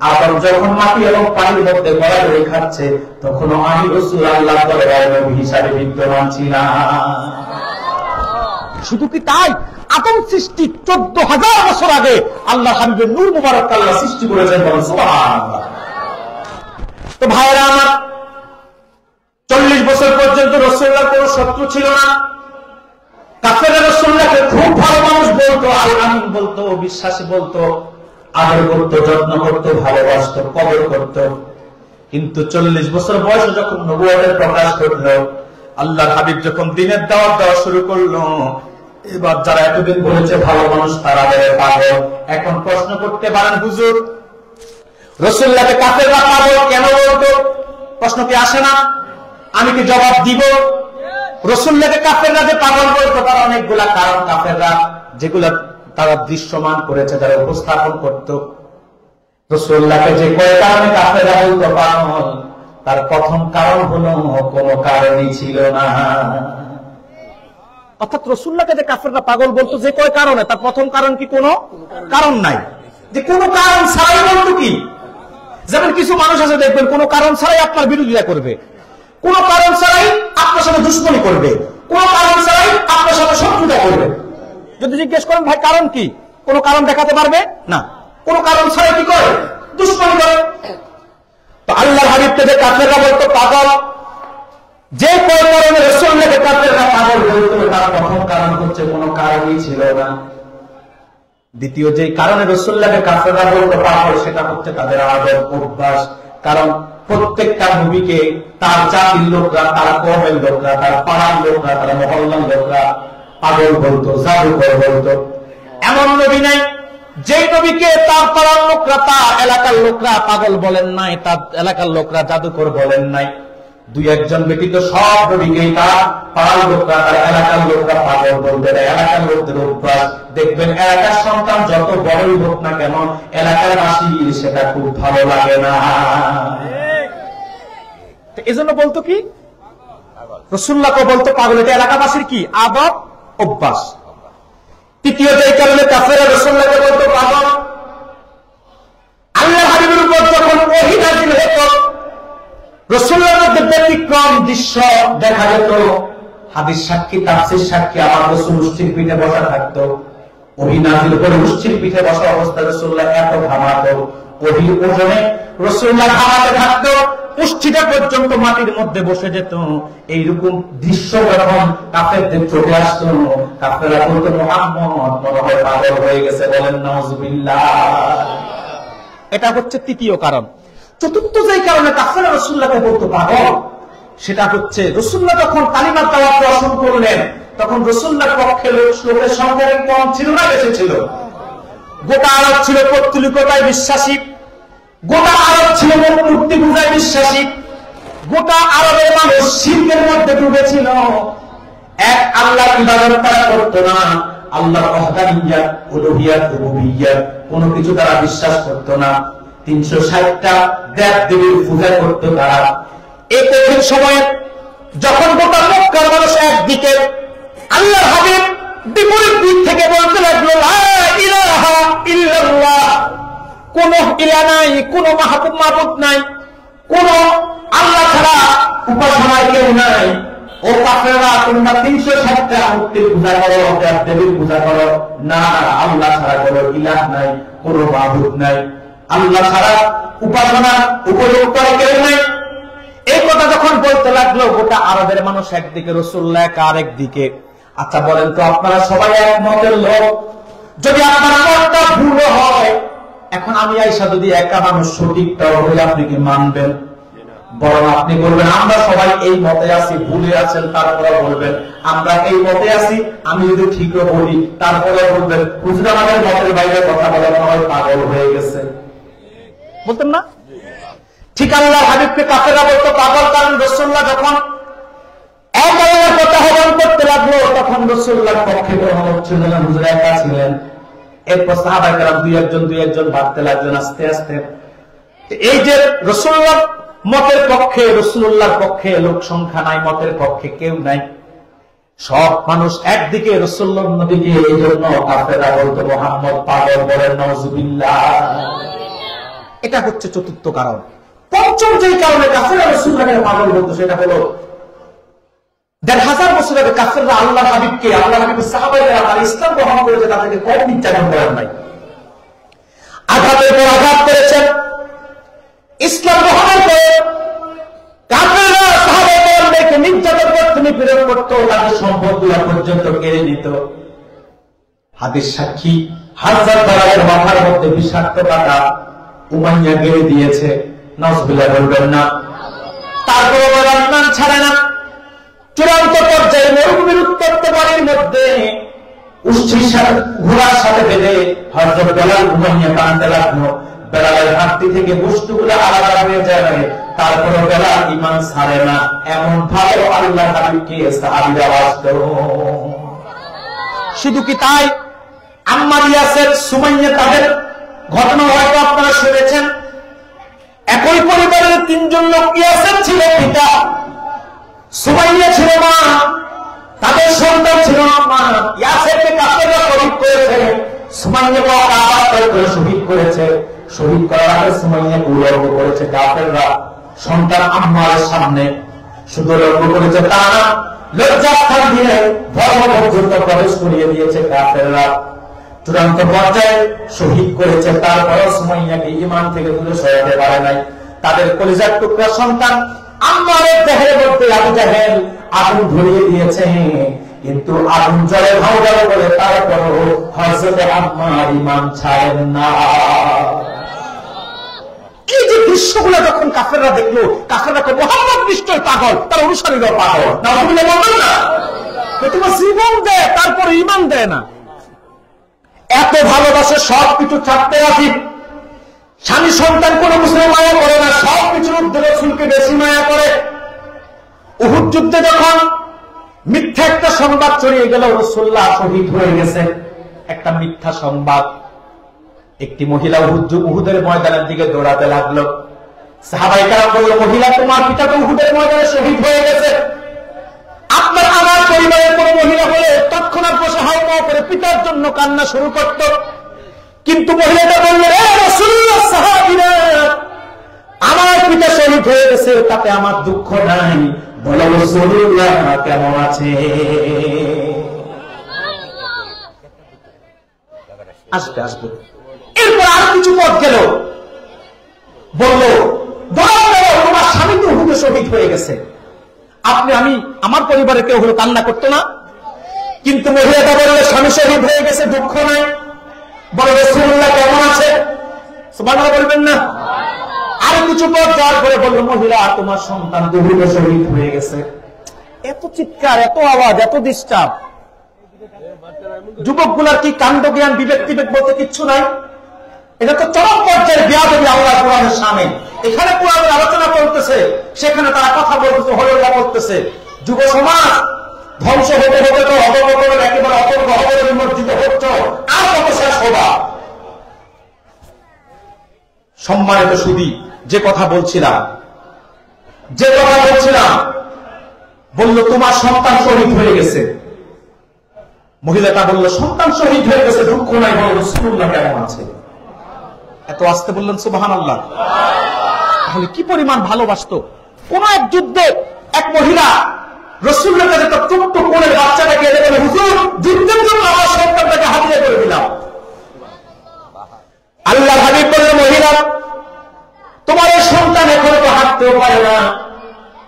Speaker 1: আদম যখন মাটি এবং পানির মধ্যে গড়াগড়ি খাচ্ছে তখন আমি রাসূল আল্লাহর দরবারে নবী হিসেবে বিদ্যমান ছিলাম। শুধু কি তাই, আদম সৃষ্টি 14,000 বছর আগে আল্লাহ হাবিবের নূর মুবারক আল্লাহ সৃষ্টি করেছেন, বলেন সুবহানাল্লাহ। তো ভাইরা আমার, 40 বছর পর্যন্ত রাসূলুল্লাহর কোনো শত্রু ছিল না। কাফেররা রাসূলুল্লাহকে খুব ভালো মানুষ বলতো, আল আমিন বলতো, বিশ্বাসী বলতো, আদর করতো, যত্ন করতো, ভালোবাসতো, কদর করতো। কিন্তু 40 বছর বয়সে যখন নবুয়তের প্রকাশ ঘটলো, আল্লাহর হাবিব যখন দ্বীনের দাওয়াত দেওয়া শুরু করলো, এবার যারা এতদিন বলেছে ভালো মানুষ তারা বলে পাগল। এখন প্রশ্ন করতে পারেন, হুজুর রাসূলুল্লাহকে কাফেররা পাগল কেন বলতো? প্রশ্ন কি আসে না? আমি কি জবাব দিব? রাসূলুল্লাহকে কাফেররা যে পাগল বলতো তার অনেকগুলা কারণ কাফেররা যেগুলা তারা দৃশ্যমান করেছে, যারা উপস্থাপন করত। রাসূলুল্লাহকে যে কয় কারণে কাফেররা বলতো পাগল, তার প্রথম কারণ হলো কোনো কারণই ছিল না। অর্থাৎ রাসূলুল্লাহকে যে কাফেররা পাগল বলতো যে কয় কারণে, তার প্রথম কারণ কি কোনো কারণ নাই, যে কোনো কারণ ছাড়াই বলতো কি? যেমন কিছু মানুষ আছে দেখবেন কোনো কারণ ছাড়াই আপনার বিরোধিতা করবে, কোনো কারণ ছাড়াই আপনার সাথে দুশ্মনী করবে, কোনো কারণ ছাড়াই আপনার সাথে শত্রুতা করবে। যদি জিজ্ঞেস করেন ভাই কারণ কি, কোনো কারণ দেখাতে পারবে না। কোনো কারণ ছাড়াই কি করে? দুশ্মনী করে। তো আল্লাহর হাবিবকে যে কাফেররা বলতো পাগল, যে কয় কারণে রাসূলুল্লাহকে কাফেররা পাগল বলতো তার প্রথম কারণ হচ্ছে কোনো কারণই ছিল না। দ্বিতীয় যে কারণে রাসূলুল্লাহকে কাফেররা বলতো পাগল, সেটা হচ্ছে তাদের আদত অভ্যাস। কারণ প্রত্যেকটা নবীকে তার জাতির লোকরা, তার কওমের লোকরা, তার পাড়ার লোকরা, তার মহল্লার লোকরা পাগল বলতো, জাদুকর বলতো। এমন নবী নাই যেই নবীকে তার পাড়ার লোকরা, তার এলাকার লোকরা পাগল বলেন নাই, তার এলাকার লোকরা জাদুকর বলেন নাই, দুই একজন ব্যতীত সব নবীকেই তার পাড়ার লোকরা, তার এলাকার লোকরা পাগল বলতে দেয়। এলাকার লোকদের অভ্যাস দেখবেন, এলাকার সন্তান যত বড়ই হোক না কেন, এলাকার বাসীর সেটা খুব ভালো লাগে না। এজন্য বলতো কি, রাসূলুল্লাহকে বলতো পাগল। এটা এলাকাবাসীর কি আদব, অভ্যাস। তৃতীয় যে কারণে কাফেররা রাসূলুল্লাহকে বলতো পাগল, আল্লাহর হাবিবের উপর যখন ওহী নাযিল হতো, রাসূলুল্লাহর মধ্যে ব্যতিক্রম দৃশ্য দেখা যেত। হাদিস সাক্ষী, তাফসীর সাক্ষী, আমার রাসূল উষ্ঠির পিঠে বসা থাকতো। ওহী নাযিল করে উষ্ঠির পিঠে বসা অবস্থায় রাসূলুল্লাহ এত ঘামাতো, ওহীর ওজনে রাসূলুল্লাহ ঘামাতে থাকতো, উষ্ঠিটা পর্যন্ত মাটির মধ্যে বসে যেত। এইরকম দৃশ্য যখন কাফেরদের চোখে আসতো, কাফেররা বলতো মুহাম্মদ মনে হয় পাগল হয়ে গেছে, বলেন নাউযুবিল্লাহ। এটা হচ্ছে তৃতীয় কারণ। চতুর্থ যে কারণে কাফেররা রাসূলুল্লাহকে বলতো পাগল, সেটা হচ্ছে রাসূলুল্লাহ যখন কালিমা দাওয়াত গ্রহণ করলেন, তখন রাসূলুল্লাহর পক্ষে লোকের সংখ্যা কম ছিল না বেশি ছিল? গোটা আরব ছিল পৌত্তলিকতায় বিশ্বাসী, গোটা আরব ছিল মূর্তি পূজায় বিশ্বাসী, গোটা আরবের মানুষ শিরকের মধ্যে ডুবেছিল। এক আল্লাহর ইবাদত তারা করত না, আল্লাহর ওয়াহদানিয়্যাত, উলুহিয়্যাত, রুবুবিয়্যাত কোনো কিছু তারা বিশ্বাস করত না। 360টা দেব দেবীর পূজা করত তারা। এই কঠিন সময়ে যখন গোটা মক্কার মানুষ একদিকে, আল্লাহর হাবিব বিপরীত দিক থেকে বলতে লাগলো লা ইলাহা ইল্লাল্লাহ, কোন ইলা নাই, কোন মাহবুব নাই, কোন আল্লাহ ছাড়া উপাসনায় কেউ নাই। ও কাফেররা, তোমরা 360টা মূর্তির পূজা করো, দেবীর পূজা করো, না আল্লাহ ছাড়া কোনো ইলাহ নাই, কোন মাহবুব নাই, আল্লাহ ছাড়া উপাসনা উপযুক্ত কেউ নাই। এই কথা যখন বলতে লাগলো, গোটা আরবের মানুষ একদিকে, রাসূলুল্লাহ আরেক দিকে। আচ্ছা বলেন তো, আপনারা সবাই এক মতের লোক, যদি আপনার মতটা ভুল হয়, এখন আমি আয়েশা যদি একা মানুষ সঠিকটাও হলে আপনি কি মানবেন? বরং আপনি বলবেন আমরা সবাই এই মতে আছি, ভুলে আছেন তারপরে বলবেন আমরা এই মতে আছি, আমি যদি ঠিকও বলি তারপরে বলবেন হুজুর আমাদের মতের বাইরে কথা বলে মনে হয় পাগল হয়ে গেছে, বলতেন না? ঠিক আল্লাহ হাবিবকে কাফেররা বলতো পাগল, কারণ রাসূলুল্লাহ যখন এক আল্লাহর কথা আহ্বান করতে লাগলো, তখন রাসূলুল্লাহর পক্ষে গ্রহণ হচ্ছিল না, হুজুর একা ছিলেন। এরপর সাহাবায়ে কেরাম দুই একজন বাড়তে লাগলেন আস্তে আস্তে। এই যে রাসূলুল্লাহ মতের পক্ষে, রাসূলুল্লাহর পক্ষে লোক সংখ্যা নাই, মতের পক্ষে কেউ নাই, সব মানুষ একদিকে রাসূলুল্লাহ নবীকে, এই জন্য কাফেররা বলতো মুহাম্মদ পাগল, বলেন নাউযুবিল্লাহ। এটা হচ্ছে চতুর্থ কারণ। পঞ্চম যে কারণে কাফেররা রাসূলুল্লাহকে পাগল বলতো, সেটা হলো ১৫০০ বছর আগে কাফেররা আল্লাহর হাবিবকে, আল্লাহর হাবিবের সাহাবায়েরা তারা ইসলাম গ্রহণ করেছে, তাদেরকে কম নির্যাতন করেন নাই, আঘাতের পর আঘাত করেছেন। ইসলাম গ্রহণের পরে কাফেররা সাহাবায়েদেরকে নির্যাতন করত, নিপীড়ন করত, তাদের সম্পদগুলো পর্যন্ত কেড়ে নিত। হাদিস সাক্ষী, হাজার দাঁড়ায়ের মাথার মধ্যে বিষাক্ত কাঁটা উমাইয়া গেড়ে দিয়েছে, নাউযুবিল্লাহ বলবেন না। তারপরে ওরা ঈমান ছাড়ে না। চূড়ান্ত পর্যায়ে মরুভূমির উত্তপ্ত বাড়ির মধ্যে উষ্ঠির সাথে, ঘোড়ার সাথে বেঁধে হযরত বেলাল উমাইয়া টানতে লাগলো। বেলালের হাতটি থেকে বস্তুগুলো আলাদা হয়ে যায়, তারপরে বেলাল ঈমান ছাড়ে না। এমন ভালো আল্লাহর হাবিবকে সাহাবীরা বাসতো। শুধু কি তাই, আম্মার, ইয়াসির, সুমাইয়া, তাদের ঘটনা হয়তো আপনারা শুনেছেন। একই পরিবারের 3 জন লোক, ইয়াসির ছিল পিতা, সুমাইয়া ছিল মা, তাদের সন্তান ছিল মা। ইয়াসিরকে কাফেররা শহীদ করেছে, সুমাইয়াকে আঘাত করে শহীদ করেছে। শহীদ করার আগে সুমাইয়াকে উলঙ্গ করেছে কাফেররা সন্তান আম্মারের সামনে। শুধু উলঙ্গ করেছে তা না, লজ্জাস্থান দিয়ে ধর্ম পর্যন্ত প্রবেশ করিয়ে দিয়েছে কাফেররা। চূড়ান্ত পর্যায়ে শহীদ করেছে, তারপরে সুমাইয়াকে ঈমান থেকে দূরে সরাতে পারে নাই। তাদের কলিজার টুকরা সন্তান আম্মারের দেহের মধ্যে আবু জাহেল আগুন ধরিয়ে দিয়েছে, কিন্তু আগুন জলে ভাও গেল বলে তারপরও হযরত আম্মার ঈমান ছাড়েন না। এই যে দৃশ্যগুলো যখন কাফেররা দেখলো, কাফেররা তো মুহাম্মদ নিশ্চয় পাগল, তার অনুসারীরাও পাগল, নাউযুবিল্লাহ বলবেন না? তোমার জীবন দেয় তারপর ঈমান দেয় না। এত ভালোবাসে, সবকিছু ছাড়তে রাজি। স্বামী সন্তান কোনো মুসলিম মায়া করে না, সবকিছুর ঊর্ধ্বে রাসূলকে বেশি মায়া করে। উহুদ যুদ্ধে যখন মিথ্যা একটা সংবাদ ছড়িয়ে গেল রাসূলুল্লাহ শহীদ হয়ে গেছে, একটা মিথ্যা সংবাদ, একটি মহিলা উহুদের ময়দানের দিকে দৌড়াতে লাগলো। সাহাবায়ে কেরাম বলল, মহিলা তোমার পিতা তো উহুদের ময়দানে শহীদ হয়ে গেছে, আপনার আমার পরিবারের কোন মহিলা হলে তৎক্ষণাৎ বসে হাওয়া করে পিতার জন্য কান্না শুরু করত। কিন্তু মহিলাটা বলল, এ রাসূলুল্লাহ, সাহাবীরা, আমার পিতা শহীদ হয়ে গেছে, তাতে আমার দুঃখ নাই, বলো রাসূলুল্লাহ কেমন আছে? আসবে আসবে। এরপর আর কিছু পথ গেল, বলল, তোমার স্বামী তো উহুদে শহীদ হয়ে গেছে, আপনি আমি আমার পরিবারে কেউ হলো কান্না করতো না? কিন্তু মহিলাটা বললে, স্বামী শহীদ হয়ে গেছে, দুঃখ নাই, বলো রাসূলুল্লাহ কেমন আছে? সুবহানাল্লাহ বলবেন না? আর কিছু পথ যাওয়ার পরে বলল, মহিলা তোমার সন্তান উহুদে শহীদ হয়ে গেছে। এত চিৎকার, এত আওয়াজ, এত ডিস্টার্ব, যুবকগুলার কি কাণ্ড জ্ঞান, বিবেক টিবেক বলতে কিচ্ছু নাই। এটা তো চরম পর্যায়ের বেয়াদবি আল্লাহ কোরআনের সামনে। এখানে কোরআনের আলোচনা করতেছে, সেখানে তারা কথা বলতেছে, হল্লা করতেছে। যুব সমাজ ধ্বংস হতে হতে তো অবকরণের একেবারে অতর্ক অবরে নিমজ্জিত হচ্ছ, আর কত শেষ হবা? সম্মানিত সুধী, যে কথা বলছিলাম, বলল তোমার সন্তান শহীদ হয়ে গেছে। মহিলাটা বলল, সন্তান শহীদ হয়ে গেছে, দুঃখ নাই, বলো রাসূলুল্লাহ কেমন আছে? এত আসতে বললেন সুবহানাল্লাহ। তাহলে কি পরিমাণ ভালোবাসতো। কোন এক যুদ্ধে এক মহিলা রাসূলের কাছে তার ছোট্ট কোলের বাচ্চাটাকে এনে বলে, হুজুর, যুদ্ধের জন্য আমার সন্তানটাকে হাতিয়ে করে দিলাম। আল্লাহর হাবিব বললেন, মহিলা, তোমার এই সন্তান এখন তো হাঁটতেও পারে না,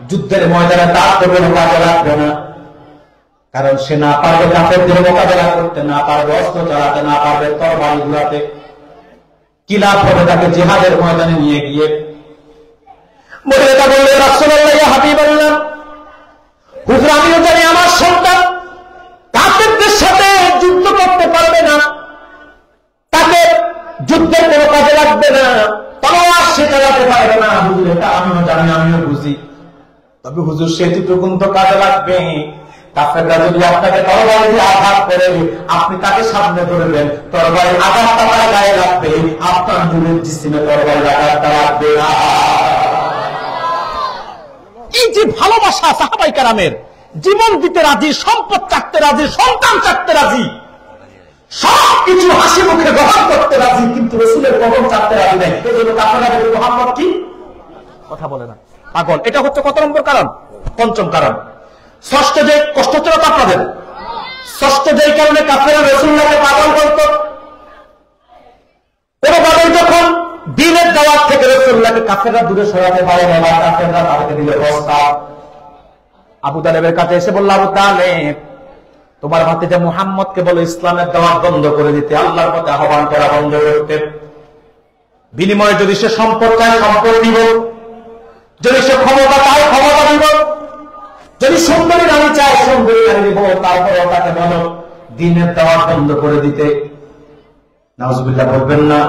Speaker 1: যুদ্ধের ময়দানে তার তো কোনো কাজে লাগবে না, কারণ সে না পারবে কাফেরদের মোকাবেলা করতে, না পারবে অস্ত্র চালাতে, না পারবে তরবারি ঘুরাতে। কি লাভ হবে তাকে জিহাদের ময়দানে নিয়ে গিয়ে? মহিলাটা বললেন, রাসূলুল্লাহ ইয়া হাবিবাল্লাহ, হুজুর, আমিও জানি আমার সন্তান কাফেরদের সাথে যুদ্ধ করতে পারবে না, তাকে যুদ্ধের কোনো কাজে লাগবে না, তলোয়ার সে চালাতে পারবে না। হুজুর, এটা আমিও জানি, আমিও বুঝি, তবে হুজুর সেটুকুন তো কাজে লাগবে। কাফেররা যদি আপনাকে তরবারি দিয়ে আঘাত করে, আপনি তাকে সামনে ধরবেন, তরবারির আঘাতটা তার গায়ে লাগবে, আপনার দুধের জিসিমে তরবারির আঘাতটা লাগবে না। এই যে ভালোবাসা সাহাবায়ে কেরামের, জীবন দিতে রাজি, সম্পদ চাকতে রাজি, সন্তান চাকতে রাজি, সবকিছু হাসি মুখে গ্রহণ করতে রাজি, কিন্তু রাসূলের কদম চাকতে রাজি নাই। এই জন্য কাফেররা বলে, মুহাম্মদ কি কথা বলে না, পাগল। এটা হচ্ছে কত নম্বর কারণ? পঞ্চম কারণ। ষষ্ঠ যে কষ্ট ছিল আপনাদের, ষষ্ঠ যেই কারণে কাফেররা রাসূলুল্লাহকে পাগল বলত, কোনভাবে যখন দ্বীনের দাওয়াত থেকে রাসূলুল্লাহকে কাফেররা দূরে সরাতে পারে না, কাফেররা তাকে দিল প্রস্তাব। আবু তালেবের কাছে এসে বলল, আবু তালেব, তোমার ভাতিজা মুহাম্মদকে বলো ইসলামের দাওয়াত বন্ধ করে দিতে, আল্লাহর পথে আহ্বান করা বন্ধ করতে। বিনিময়ে যদি সে সম্পদ চায় সম্পদ দিব, যদি সে ক্ষমতা চায় ক্ষমতা দিব, যদি সুন্দরী নারী চায় সুন্দরী নারী দিব, তারপরে তাকে বলো দ্বীনের দাওয়াত বন্ধ করে দিতে। নাউজুবিল্লাহ বলবেন না?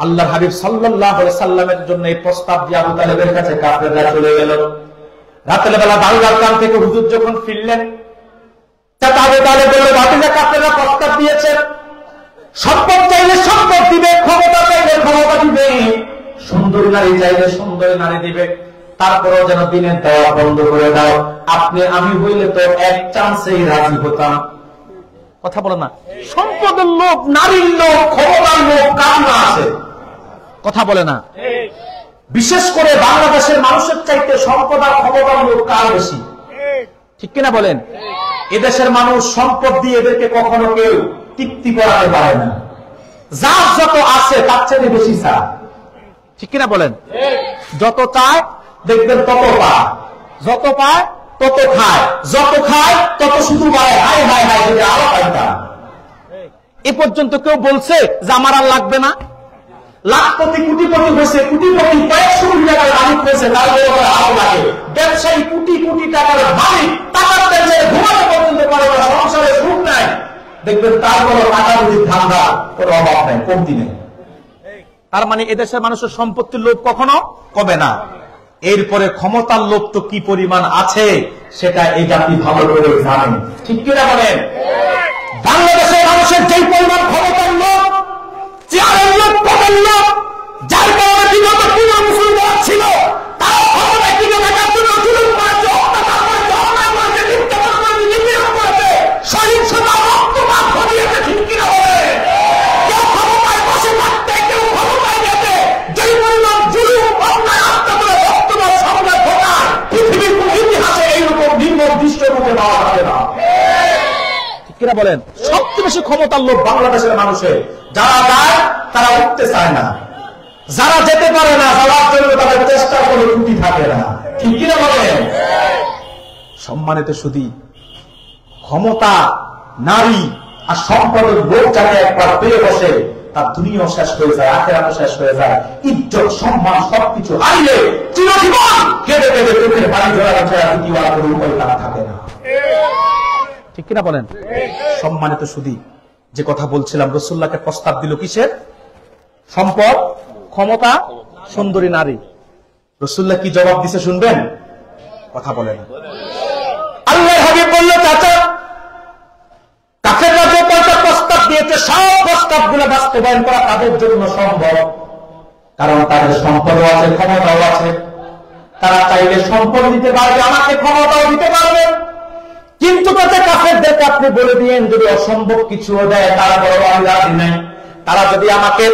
Speaker 1: আল্লাহর হাবিব সাল্লাল্লাহু আলাইহি সাল্লামের জন্য এই প্রস্তাব দিয়ে আবু তালেবের কাছে কাফেররা চলে গেল। রাতের বেলা বাংলার কান থেকে হুজুর যখন ফিরলেন, আবু তালেব বলল, ভাতিজা, কাফেররা প্রস্তাব দিয়েছে, সম্পদ চাইলে সম্পদ দিবে, ক্ষমতা চাইলে ক্ষমতা দিবে, সুন্দরী নারী চাইলে সুন্দরী নারী দিবে, তারপরেও যেন দ্বীনের দাওয়াত বন্ধ করে দাও। আপনি আমি হইলে তো এক চান্সেই রাজি হতাম। কথা বলে না? সম্পদের লোক, নারীর লোক, ক্ষমতার লোক কার না আছে? কথা বলে না? বিশেষ করে বাংলাদেশের মানুষের চাইতে সম্পদ আর ক্ষমতার লোক কার বেশি? ঠিক কিনা বলেন? এদেশের মানুষ সম্পদ দিয়ে এদেরকে কখনো কেউ তৃপ্তি করাতে পারে না, যার যত আছে তার চেয়ে বেশি চায়। ঠিক কিনা বলেন? যত চায় দেখবেন তত পায়, যত পায় তত খায়, যত খায় তত শুধু পায়, হায় হায় হায়, যদি আরো পাইতাম। এ পর্যন্ত কেউ বলছে যে আমার আর লাগবে না? লাখপতি কোটিপতি হয়েছে, কোটিপতি কয়েকশো কোটি টাকার মালিক হয়েছে, তারপরে আরো লাগে। ব্যবসায়ী কোটি কোটি টাকার মালিক, টাকার তেলে ঘুমাতে পর্যন্ত পারে না, সংসারে সুখ নাই, দেখবেন তারপরও টাকা রুজির ধান্দা কোনো অভাব নেই, কমতি নেই। তার মানে এদেশের মানুষের সম্পত্তির লোভ কখনো কমে না। এরপরে ক্ষমতার লোভ তো কি পরিমাণ আছে সেটা এই জাতি ভালো করে জানে, ঠিক কিনা বলেন? বাংলাদেশের মানুষের যেই পরিমাণ ক্ষমতার লোভ, চেয়ারের লোভ, পদের লোভ, যার কারণে বিগত পূর্ব মুসলমান ছিল তারা ক্ষমতায় টিকে থাকার জন্য জুলুম করেছে, অত্যাচার করেছে, অন্যায় করেছে, নির্যাতন করেছে, নিপীড়ন করেছে, সহিংসতা, রক্তপাত ঘটিয়েছে, ঠিক কিনা বলেন? কেউ ক্ষমতায় বসে থাকতে, কেউ ক্ষমতায় যেতে, যেই পরিমাণ জুলুম, অন্যায়, অত্যাচার, রক্তপাত, সংঘাত ঘটায় পৃথিবীর ইতিহাসে এইরকম নির্দিষ্ট রূপে পাওয়া যাবে না, ঠিক কিনা বলেন? সবচেয়ে বেশি ক্ষমতার লোভ বাংলাদেশের মানুষের। যারা যায় তারা উঠতে চায় না, যারা যেতে পারে না যাওয়ার জন্য তাদের চেষ্টার কোনো ত্রুটি থাকে না, ঠিক কিনা বলেন? সম্মানিত শুধু ক্ষমতা, নারী আর সম্পদের লোক যাকে একবার পেয়ে বসে তার দুনিয়াও শেষ হয়ে যায়, আখিরাতও শেষ হয়ে যায়, ইজ্জত সম্মান সবকিছু হারিয়ে চিরজীবন কেঁদে কেঁদে চোখের পানি ঝরা ছাড়া দ্বিতীয় আর কোনো উপায় তার থাকে না, ঠিক কিনা বলেন? সম্মানিত শুধু যে কথা বলছিলাম, রাসূলুল্লাহকে প্রস্তাব দিল কিসের? সম্পদ, ক্ষমতা, সুন্দরী নারী। রাসূলুল্লাহ কি জবাব দিছে শুনবেন? কথা বলে না। আল্লাহর হাবিব বলল, চাচা কাফেররা যে কয়টা প্রস্তাব দিয়েছে সব প্রস্তাবগুলো বাস্তবায়ন করা তাদের জন্য সম্ভব, কারণ তাদের সম্পদও আছে, ক্ষমতাও আছে। তারা চাইলে সম্পদ দিতে পারবে, আমাকে ক্ষমতাও দিতে পারবে, কিন্তু তাতে কাফেরদেরকে আপনি বলে দিয়েন যদি অসম্ভব কিছুও দেয় তারপরও আমি রাজি নাই। তারা যদি আমাকে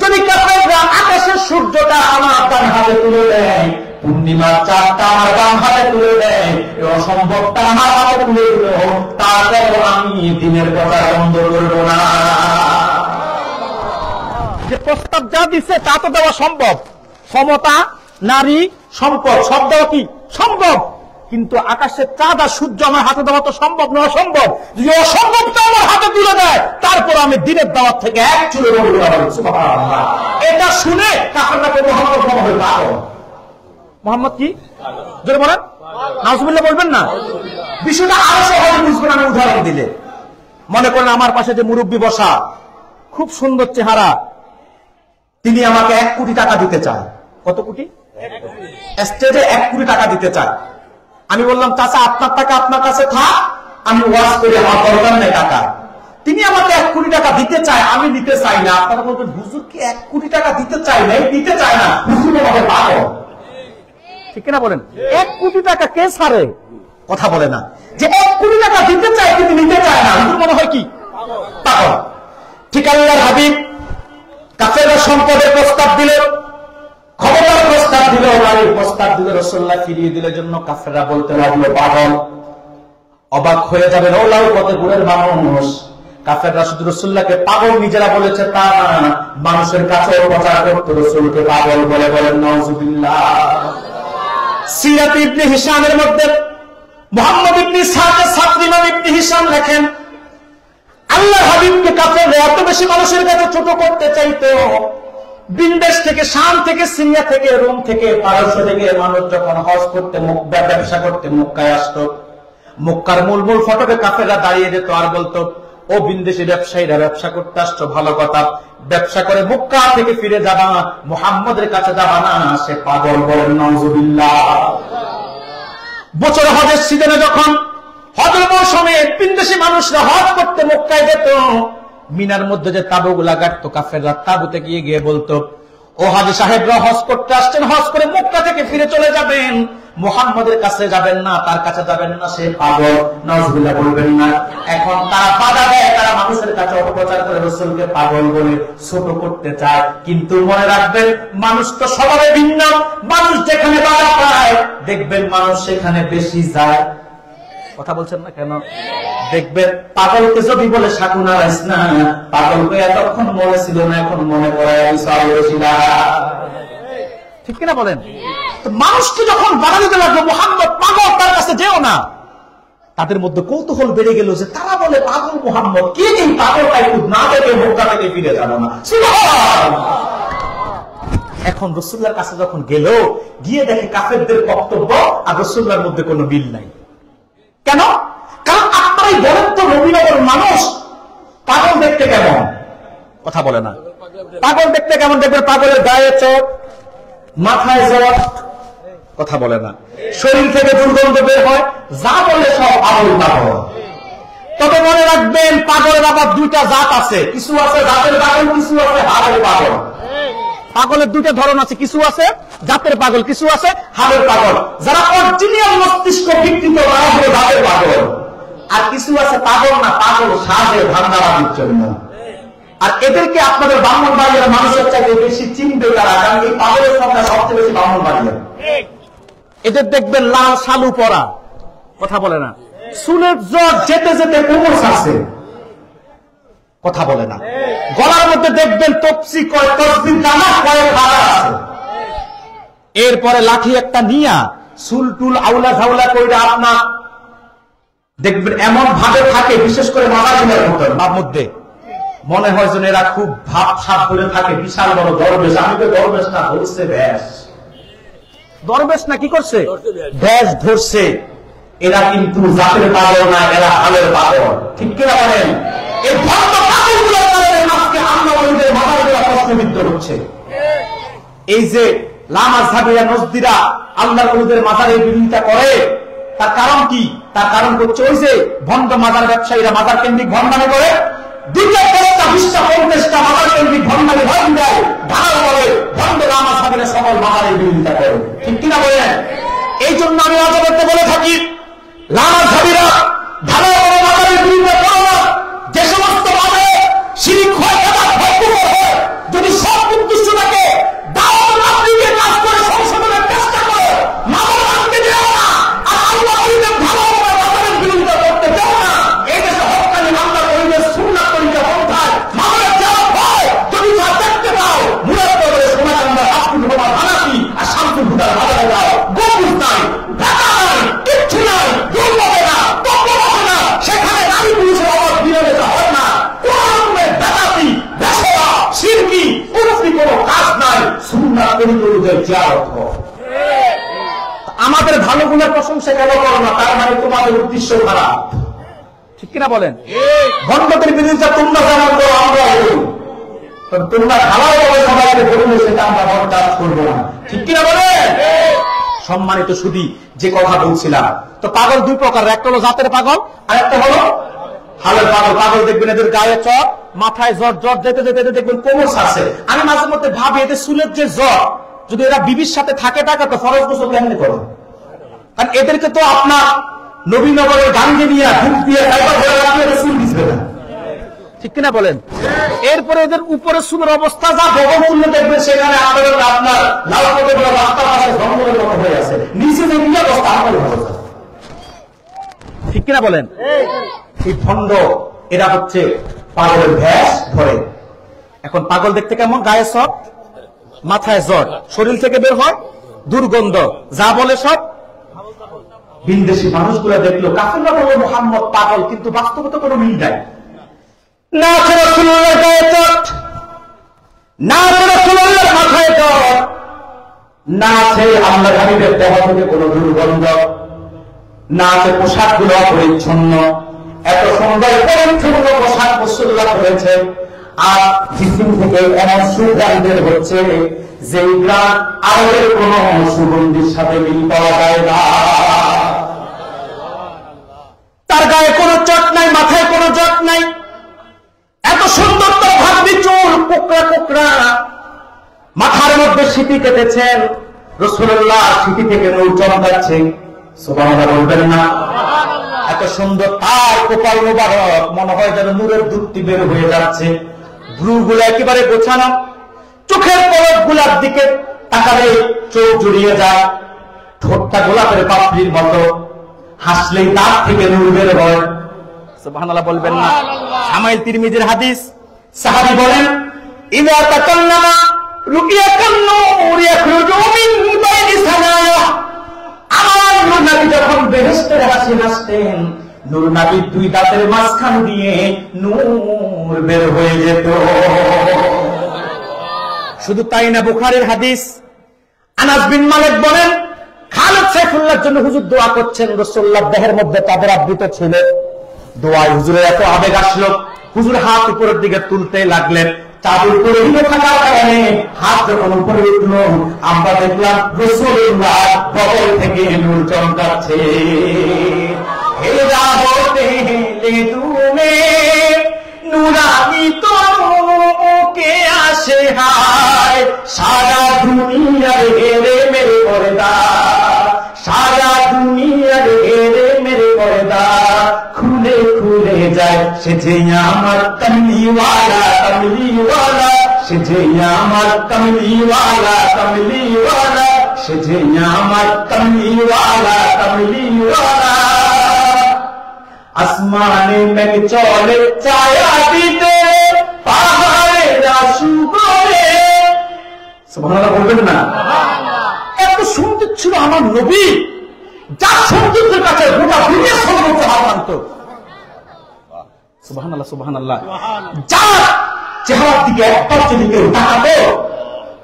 Speaker 1: যদি কাফেররা আকাশের সূর্যটা আমার ডান হাতে তুলে দেয়, পূর্ণিমার চাঁদটা আমার বাম হাতে তুলে দেয়, অসম্ভবটা আমার হাতে তুলে দিল, তারপরও আমি দিনের কথা বন্ধ করব না। যে প্রস্তাব যা দিচ্ছে তা তো দেওয়া সম্ভব, ক্ষমতা, নারী, সম্পদ সব দেওয়া কি সম্ভব, কিন্তু আকাশের চাঁদ আর সূর্য আমার হাতে দেওয়া তো সম্ভব না, অসম্ভব। যদি অসম্ভবটা আমার হাতে তুলে দেয় তারপর আমি দিনের দাওয়াত থেকে এক চুলে বলবো সুবহানাল্লাহ। এটা শুনে কাফেররা মুহাম্মদ হবে পাগল। মুহাম্মদ কি জোরে বলেন, নাউজুবিল্লাহ বলবেন না। বিষয়টা আরো সহজে বুঝবেন আমি উদাহরণ দিলে। মনে করেন আমার পাশে যে মুরব্বী বসা, খুব সুন্দর চেহারা, তিনি আমাকে 1 কোটি টাকা দিতে চায়। কত কোটি? স্টেজে 1 কোটি টাকা দিতে চায়। আমি বললাম, চাচা আপনার টাকা আপনার কাছে থাক, আমি ওয়াজ করি, আমার দরকার নেই টাকা। তিনি আমাকে 1 কোটি টাকা দিতে চায়, আমি দিতে চাই না। আপনারা বলবেন হুজুর কি 1 কোটি টাকা দিতে চাই না, দিতে চায় না, হুজুর আমাকে পাগল, ঠিক কিনা বলেন? 1 কোটি টাকা কে ছাড়ে? কথা বলে না। যে 1 কোটি টাকা দিতে চায় কিন্তু নিতে চায় না, হুজুর মনে হয় কি পাগল। ঠিক আল্লাহর হাবিব কাফেররা সম্পদের প্রস্তাব দিল, ক্ষমতার প্রস্তাব দিল, নারীর প্রস্তাব দিল, রাসূলুল্লাহ ফিরিয়ে দিলের জন্য কাফেররা বলতে লাগলো পাগল। অবাক হয়ে যাবেন, ওলাও কত গুণের মানুষ। কাফেররা শুধু রাসূলুল্লাহকে পাগল নিজেরা বলেছে তা না, মানুষের কাছে প্রচার করত রাসূলকে পাগল বলে। বলেন নাউজুবিল্লাহ। সিরাত ইবনে হিশামের মধ্যে মুহাম্মদ ইবনে ইসহাকের ছাত্র ইমাম ইবনে হিশাম লেখেন, আল্লাহর হাবিবকে কাফেররা এত বেশি মানুষের কাছে ছোট করতে চাইতো, বিন্দেশ থেকে, শাম থেকে, সিরিয়া থেকে, রোম থেকে, পারস্য থেকে মানুষ যখন হজ করতে, ব্যবসা করতে মক্কায় আসতো, মক্কার মূল ফটকে কাফেররা দাঁড়িয়ে যেত আর বলতো, ও বিন্দেশি ব্যবসায়ীরা ব্যবসা করতে আসছো, ভালো কথা, ব্যবসা করে মক্কা থেকে ফিরে যাবা, মুহাম্মদের কাছে যাবা না, সে পাগল। বলেন নাউজুবিল্লাহ। বছর হজের সিজনে যখন হজের মৌসুমে বিন্দেশি মানুষরা হজ করতে মক্কায় যেত, মিনার মধ্যে যে তাঁবুগুলা গাড়তো কাফেররা, তাঁবুতে গিয়ে বলতো, ও হাজী সাহেবরা হজ করতে আসছেন, হজ করে মক্কা থেকে ফিরে চলে যাবেন, মুহাম্মদের কাছে যাবেন না, তার কাছে যাবেন না, সে পাগল। নাউজুবিল্লাহ বলবেন না। এখন তারা বাধা দেয়, তারা মানুষের কাছে অপপ্রচার করে রাসূলকে পাগল বলে ছোট করতে চায়। কিন্তু মনে রাখবেন, মানুষ তো স্বভাবে ভিন্ন, মানুষ যেখানে বাধা পায় দেখবেন মানুষ সেখানে বেশি যায়। কথা বলছেন না কেন? দেখবেন পাগলকে যদি বলে শাকুনা রাইস না, পাগলকে এতক্ষণ মনে ছিল না, এখন মনে করায় ঠিক কিনা বলেন? মানুষকে যখন বাধা দিতে লাগলো মুহাম্মদ পাগল, তার কাছে যেও না, তাদের মধ্যে কৌতূহল বেড়ে গেল যে তারা বলে পাগল মুহাম্মদ, কি এই পাগলটাই না দেখে মক্কা থেকে ফিরে যাবো না। এখন রাসূলুল্লাহর কাছে যখন গেল, গিয়ে দেখে কাফেরদের বক্তব্য আর রাসূলুল্লাহর মধ্যে কোনো মিল নাই। কেন? কারণ আপনারাই বলেন তো, নবীনগর মানুষ পাগল দেখতে কেমন? কথা বলে না। পাগল দেখতে কেমন? দেখবেন পাগলের গায়ে চোট, মাথায় জ্বর, কথা বলে না, শরীর থেকে দুর্গন্ধ বের হয়, যা বলে সব পাগল পাগল। তবে মনে রাখবেন, পাগলের আবার দুইটা জাত আছে, কিছু আছে জাতের পাগল, কিছু আছে হাড়ের পাগল। পাগলের দুইটা ধরন আছে, কিছু আছে জাতের পাগল, কিছু আছে হাড়ের পাগল। যারা অরিজিনাল মস্তিষ্ক বিকৃত তারা হলো জাতের পাগল, আর কিছু আছে পাগল না, পাগল সাজে ধান্দাবাজির জন্য। আর এদেরকে আপনাদের ব্রাহ্মণবাড়িয়ার মানুষের চাইতে বেশি চিনবে তারা, কারণ এই পাগলের সংখ্যা সবচেয়ে বেশি ব্রাহ্মণবাড়িয়ার। এদের দেখবেন লাল শালু পরা, কথা বলে না, চুলের জ্বর যেতে যেতে কোমর আছে, কথা বলে না, গলার মধ্যে দেখবেন তপসি কয় তসবির দানা কয়েক হারা আছে। এরপরে লাঠি একটা নিয়া চুল টুল আউলা ঝাউলা কইরা আপনার দেখবেন এমন ভাবে থাকে, বিশেষ করে মাদারিনের মধ্যে মনে হয় যেন এরা খুব ভাব ছাপ করে থাকে, বিশাল বড় দরবেশ। আমি তো দরবেশ না, ধরছে ভ্যাস। দরবেশ না কি করছে? ভ্যাস ধরছে। এরা কিন্তু জাতের পাগল না, এরা হালের পাগল। ঠিক কিনা বলেন? এই ভণ্ড পাগলগুলোর কারণে আজকে আমরা ওদের মাদারগুলো প্রশ্নবিদ্ধ হচ্ছে। এই যে লামাযহাবিরা নজদিরা আল্লাহর ওলিদের মাজারের বিরোধিতা করে, তার কারণ কি? তার কারণ হচ্ছে ওই যে ভণ্ড মাজার ব্যবসায়ীরা মাজার কেন্দ্রিক ভণ্ডামি করে, 2টা 20টা 50টা মাজার কেন্দ্রিক ভণ্ডামি ভয় দেয়, ঢাল করে ভণ্ড লামাযহাবিরা সকল মাজারের বিরোধিতা করে। ঠিক কিনা বলেন? এই জন্য আমি আজকে বলে থাকি, লামাযহাবিরা ঢাল করে মাজারের বিরোধিতা করো না। যে সমস্ত মাজারে শিরক হয়, বেদাত হয়, কুফর হয়, যদি সব উদ্দেশ্য থাকে দাওয়াত তাবলীগের কাজ করে সংশোধনের চেষ্টা করো, মাজার ভাঙতে দেও না। আর আল্লাহ ওলিদের ভালো করে মাজারের বিরোধিতা করতে দেও না। এই দেশে হকানি আল্লাহ ওলিদের সুন্নাত তরিকা পন্থায় মাজারের জবাব হয়। যদি তা দেখতে পাও, মুরাদ করে সোনাকান্দা আব্দুল রহমান হানাফি আর শামসুল হুদার মাজারে যাও। গম্বুজ নাই, ঢাকা নাই, কিচ্ছু নাই, দূর হবে না, তপ্প হবে না, সেখানে নারী পুরুষের অবাধ বিরোধিতা হয় না। কোরআনে বেদাতি, বেশরা, শিরকি, কুফরি কোনো কাজ নাই। সুন্নাত তরিকার জিয়ারত হয়। আমাদের ভালো গুণের প্রশংসা কেন করো না? তার মানে তোমাদের উদ্দেশ্য খারাপ। ঠিক কিনা বলেন? ভণ্ডদের বিরোধিতা তোমরা যেমন করো, আমরা তোমরা ভালোভাবে সবাইকে বলবে, সেটা আমরা বরদাস্ত করবো না। ঠিক কিনা বলেন? সম্মানিত সুধী, যে কথা বলছিলাম, তো পাগল দুই প্রকার, একটা হলো জাতের পাগল আর একটা হলো হালের পাগল। পাগল দেখবেন এদের গায়ে চট, মাথায় জ্বর, জ্বর যেতে যেতে দেখবেন কোমর আছে। আমি মাঝে মধ্যে ভাবি, এদের চুলের যে জ্বর, যদি এরা বিবির সাথে থাকে তো ফরজ গোসল কেমনে করে? কারণ এদেরকে তো আপনার নবীনগরের গাঙ্গে নিয়ে ধূপ দিয়ে চুল দিচ্ছে না। ঠিক কিনা বলেন? এরপরে এদের উপরে চুলের অবস্থা যা ভগমূল্য দেখবে, সেখানে আপনার লাল রাস্তার পাশে জঙ্গলের মতো হয়ে আছে, নিচে যে অবস্থা আপনার অবস্থা। ঠিক কিনা বলেন? এই ভণ্ড এরা হচ্ছে পাগলের ভ্যাস ধরে। এখন পাগল দেখতে কেমন? গায়ে সব, মাথায় জ্বর, শরীর থেকে বের হয় দুর্গন্ধ, যা বলে সব। বিদেশি মানুষগুলো দেখলো কাফেররা বলল মুহাম্মদ পাগল, কিন্তু বাস্তবতা কোনো মিল নাই। না আছে রাসূলুল্লাহর গায়ে চট, না আছে রাসূলুল্লাহর মাথায় জ্বর, না আছে আল্লাহর হাবিবের দেহ থেকে কোনো দুর্গন্ধ, না আছে পোশাকগুলো পরিচ্ছন্ন। এত সুন্দর পরিচ্ছন্ন পোশাক রাসূলুল্লাহ পরেছে, আর জিসিম থেকে এমন সুগন্ধ বের হচ্ছে যে গ্রাম আরবের কোন সুগন্ধির সাথে মিল পাওয়া যায় না। তার গায়ে কোনো চট নাই, মাথায় কোনো জট নাই, এত সুন্দর তো ভাববি চুল কোকড়া কোকড়া, মাথার মধ্যে সিটি কেটেছেন রাসূলুল্লাহ, সিটি থেকে নূর চমকাচ্ছে। সুবহানাল্লাহ বলবেন না? এত সুন্দর তার কপাল মোবারক, মনে হয় যেন নূরের দূরটি বের হয়ে যাচ্ছে। ভ্রুগুলো একেবারে গোছানো, চোখের পলক গোলাপ দিকে তাকালে চোখ জুড়িয়ে যায়, ঠোঁটটা গোলাপের পাপড়ির মতো, হাসলেই দাঁত থেকে নূর বের হয়। সুবহানাল্লাহ বলবেন না? শামাইল তিরমিজির হাদিস, সাহাবী বলেন, ইযা তাকাল্লামা রুকিয়াতান নূর ইয়াখরুজু মিন বাইনি সানায়া। আমার নূর নবী যখন বেহেশতের হাসি হাসতেন, নূর নবীর দুই দাঁতের মাঝখান দিয়ে নূর বের হয়ে যেত। শুধু তাই না, বুখারীর হাদিস, আনাস বিন মালিক বলেন খালিদ সাইফুল্লাহর জন্য হুজুর দোয়া করছেন, রাসূলুল্লাহ দেহের মধ্যে তাদের আবৃত ছিল, দোয়ায় হুজুরের এত আবেগ আসলো, হুজুর হাত উপরের দিকে তুলতে লাগলেন, চাদর করে উঠে থাকার কারণে হাত যখন উপরে উঠল, আমরা দেখলাম রাসূলুল্লাহ কবর থেকে নূর চমকাচ্ছে। হে রাহতে লে তুমি নুরানি তো কে আসে হায়, সারা দুনিয়ার হেরে মেরে পর্দা, সারা দুনিয়ার হেরে মেরে পর্দা খুলে খুলে যায়, সে যে আমার কমলিওয়ালা কমলিওয়ালা, সে যে আমার কমলিওয়ালা কমলিওয়ালা, সে যে আমার কমলিওয়ালা কমলিওয়ালা। আসমানে মেঘ চলে ছায়া দিতে, পাহাড়ে রাসু করে, সুবহানাল্লাহ বলবেন না? এত সুন্দর ছিল আমার নবী, যার সৌন্দর্যের কাছে গোটা দুনিয়া সৌন্দর্য হার মানত। সুবহানাল্লাহ সুবহানাল্লাহ। যার চেহারার দিকে একবার যদি কেউ তাকাতো,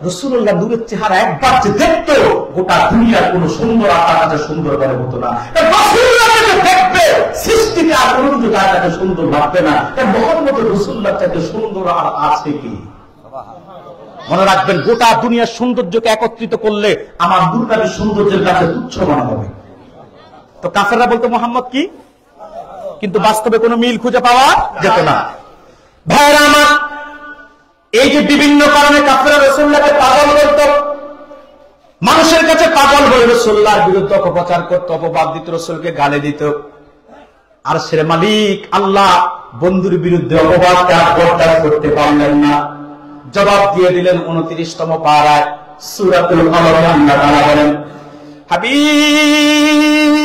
Speaker 1: রাসূলুল্লাহ নূরের চেহারা একবার যে দেখতো, গোটা দুনিয়ার কোন সুন্দর তার কাছে সুন্দর মনে হতো না। রাসূলুল্লাহকে দেখবে সৃষ্টিতে আর কোনো কিছু তার কাছে সুন্দর লাগবে না। মুহাম্মদ রাসূলুল্লাহ থেকে সুন্দর আর আছে কি? মনে রাখবেন, গোটা দুনিয়ার সৌন্দর্যকে একত্রিত করলে আমার নূরের সৌন্দর্যের কাছে তুচ্ছ মনে হবে। তো কাফেররা বলতো মুহাম্মদ কি, কিন্তু বাস্তবে কোনো মিল খুঁজে পাওয়া যেত না। ভাইরা আমার, এই যে বিভিন্ন কারণে কাফেররা রাসূলুল্লাহকে পাগল করত, মানুষের কাছে পাগল হয়ে রাসূলুল্লাহর বিরুদ্ধে অপপ্রচার করত, অপবাদ দিত, রাসূলকে গালি দিত। আর সে মালিক আল্লাহ বন্ধুর বিরুদ্ধে অপবাদকে আর বরদাস্ত করতে পারলেন না, জবাব দিয়ে দিলেন 29তম পারায় সূরাতুল কলমে। আল্লাহ তাআলা বলেন, হাবিব,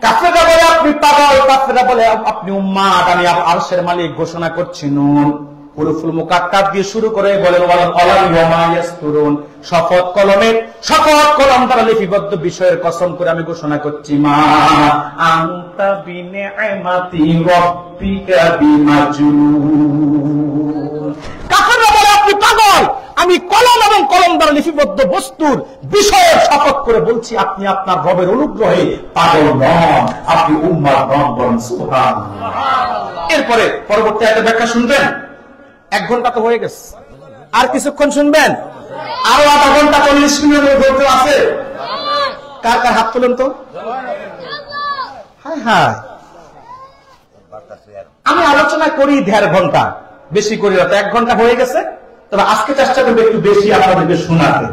Speaker 1: কাফেররা বলে আপনি পাগল, কাফেররা বলে আপনি উম্মাদ, আমি আরশের মালিক ঘোষণা করছি নুন হুরুফুল মুকাক্কাব দিয়ে শুরু করে বলেন ওয়াল কলমি ওয়া মা ইয়াসতুরুন, শপথ কলমের, শপথ কলম দ্বারা লিপিবদ্ধ বিষয়ের কসম করে আমি ঘোষণা করছি, মা আনতা বিনিআমাতি রাব্বিকা বিমাজনুন। কাফেররা বলে আপনি পাগল, আমি কলম এবং কলম দ্বারা লিপিবদ্ধ বস্তুর বিষয়ের শপথ করে বলছি আপনি আপনার রবের অনুগ্রহে পাগল নন, আপনি উম্মাদ নন, বলেন সুবহানাল্লাহ। এরপরে পরবর্তী আয়াতের ব্যাখ্যা শুনবেন। 1 ঘন্টা তো হয়ে গেছে, আর কিছুক্ষণ শুনবেন, আরো আধা ঘন্টা 40 মিনিটের ধরতে আছে। কার কার হাত তোলেন তো? হায় হায়, আমি আলোচনা করি 1.5 ঘন্টা, বেশি করি না, 1 ঘন্টা হয়ে গেছে। তবে আজকে চেষ্টা করবো একটু বেশি আপনাদেরকে শোনাতে।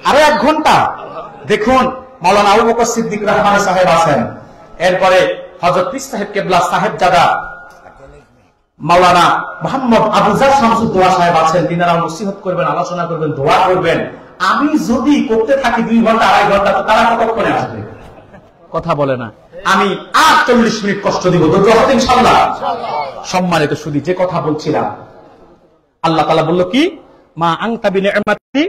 Speaker 1: আরো 1 ঘন্টা দেখুন, মাওলানা আবু বকর সিদ্দিক রহমানী সাহেব আছেন, এরপরে হযরত পীর সাহেব কেবলা সাহেবজাদা মাওলানা মুহাম্মদ আবুজার শামসুদ্দৌলা সাহেব আছেন, তিনারা নসিহত করবেন, আলোচনা করবেন, দোয়া করবেন। আমি যদি করতে থাকি 2 ঘন্টা 2.5 ঘন্টা, তো তারা কতক্ষণে আসবে? কথা বলে না। আমি আর 40 মিনিট কষ্ট দিব, ধৈর্য হবে ইনশাআল্লাহ। সম্মানিত সুধী, যে কথা বলছিলাম, আল্লাহ তাআলা বলল কি, মা আনতা বিনিআমাতি,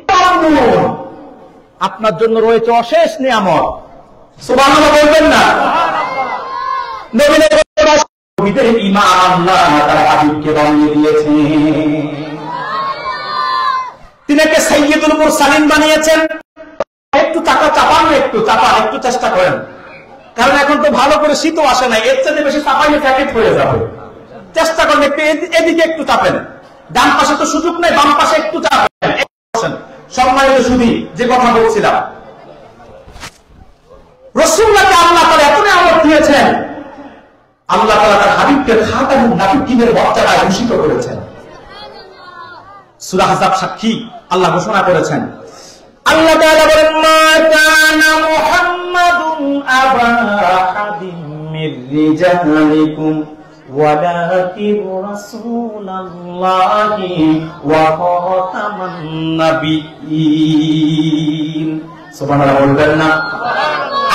Speaker 1: আপনার জন্য রয়েছে অশেষ নিয়ামত। সুবহানাল্লাহ বলবেন না? নবীদের ঈমান আল্লাহ তার হাবিবকে বানিয়ে দিয়েছেন, তিনাকে সাইয়্যিদুল মুরসালিন বানিয়েছেন। একটু টাকা চাপান, একটু চাপান, একটু চেষ্টা করেন, কারণ এখন তো ভালো করে শীতও আসে না, এর চেয়ে বেশি চাপাইলে প্যাকেট হয়ে যাবে। চেষ্টা করেন একটু এদিকে একটু চাপেন, ডান পাশে তো সুযোগ নেই, বাম পাশে একটু চাপেন। সম্মানিত সুধী, যে কথা বলছিলাম, রাসূলুল্লাহকে আল্লাহ তাআলা এত নিয়ামত দিয়েছেন, আল্লাহ তাআলা তার হাবিবকে খাতামুন নাবিয়্যিনের মর্যাদা ভূষিত করেছেন। সূরা আহজাব সাক্ষী, আল্লাহ ঘোষণা করেছেন, আল্লাহ তাআলা বলেন, মা কানা মুহাম্মাদুন আবা আহাদিন মির রিজালিকুম ওয়ালাকিন রাসূলুল্লাহি ওয়া খাতামান নাবিয়্যিন। সুবহানাল্লাহ বলবেন না?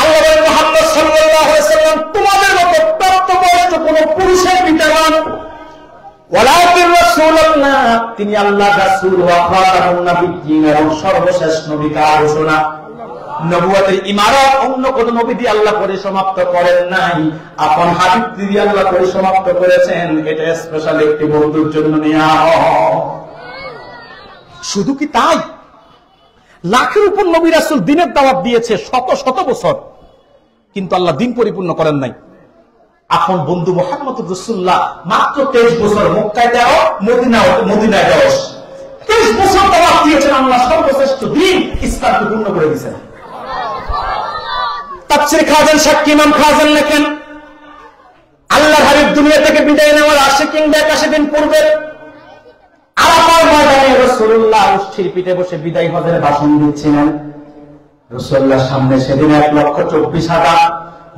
Speaker 1: আল্লাহ বলেন, মুহাম্মদ সাল্লাল্লাহু আলাইহি ওয়াসাল্লাম তোমাদের মতো প্রাপ্তবয়স্ক কোন পুরুষের পিতা নন, ওয়ালাকিন রাসূলুল্লাহ, তিনি আল্লাহর রাসূল, ওয়া খাতামুন নাবিয়্যিন, এবং সর্বশেষ নবী। কার ঘোষণা? নবুয়তের ইমারত অন্য কোন নবী দিয়ে আল্লাহ পরিসমাপ্ত করেন নাই, আপন হাবিব দিয়ে আল্লাহ পরিসমাপ্ত করেছেন। এটা স্পেশাল একটি বন্ধুর জন্য নিয়ামত। শুধু কি তাই, লাখের উপর নবী রাসূল দ্বীনের দাওয়াত দিয়েছে শত শত বছর, কিন্তু আল্লাহ দ্বীন পরিপূর্ণ করেন নাই। আপন বন্ধু মুহাম্মদুর রাসূলুল্লাহ মাত্র 23 বছর, মক্কায় 13, মদিনায় 10, 23 বছর দাওয়াত দিয়েছেন, আল্লাহ সর্বশ্রেষ্ঠ দ্বীন ইসলামকে পূর্ণ করে দিয়েছেন। তাফসীর খাজান সাক্ষী ইমাম খাজান লেখেন, আল্লাহর হাবিব দুনিয়া থেকে বিদায় নেওয়ার 80 কিংবা 81 দিন পূর্বে আরাফার ময়দানে রাসূলুল্লাহ উষ্ঠির পিঠে বসে বিদায় হজের ভাষণ দিচ্ছিলেন। রাসূলুল্লাহর সামনে সেদিন 1,24,000,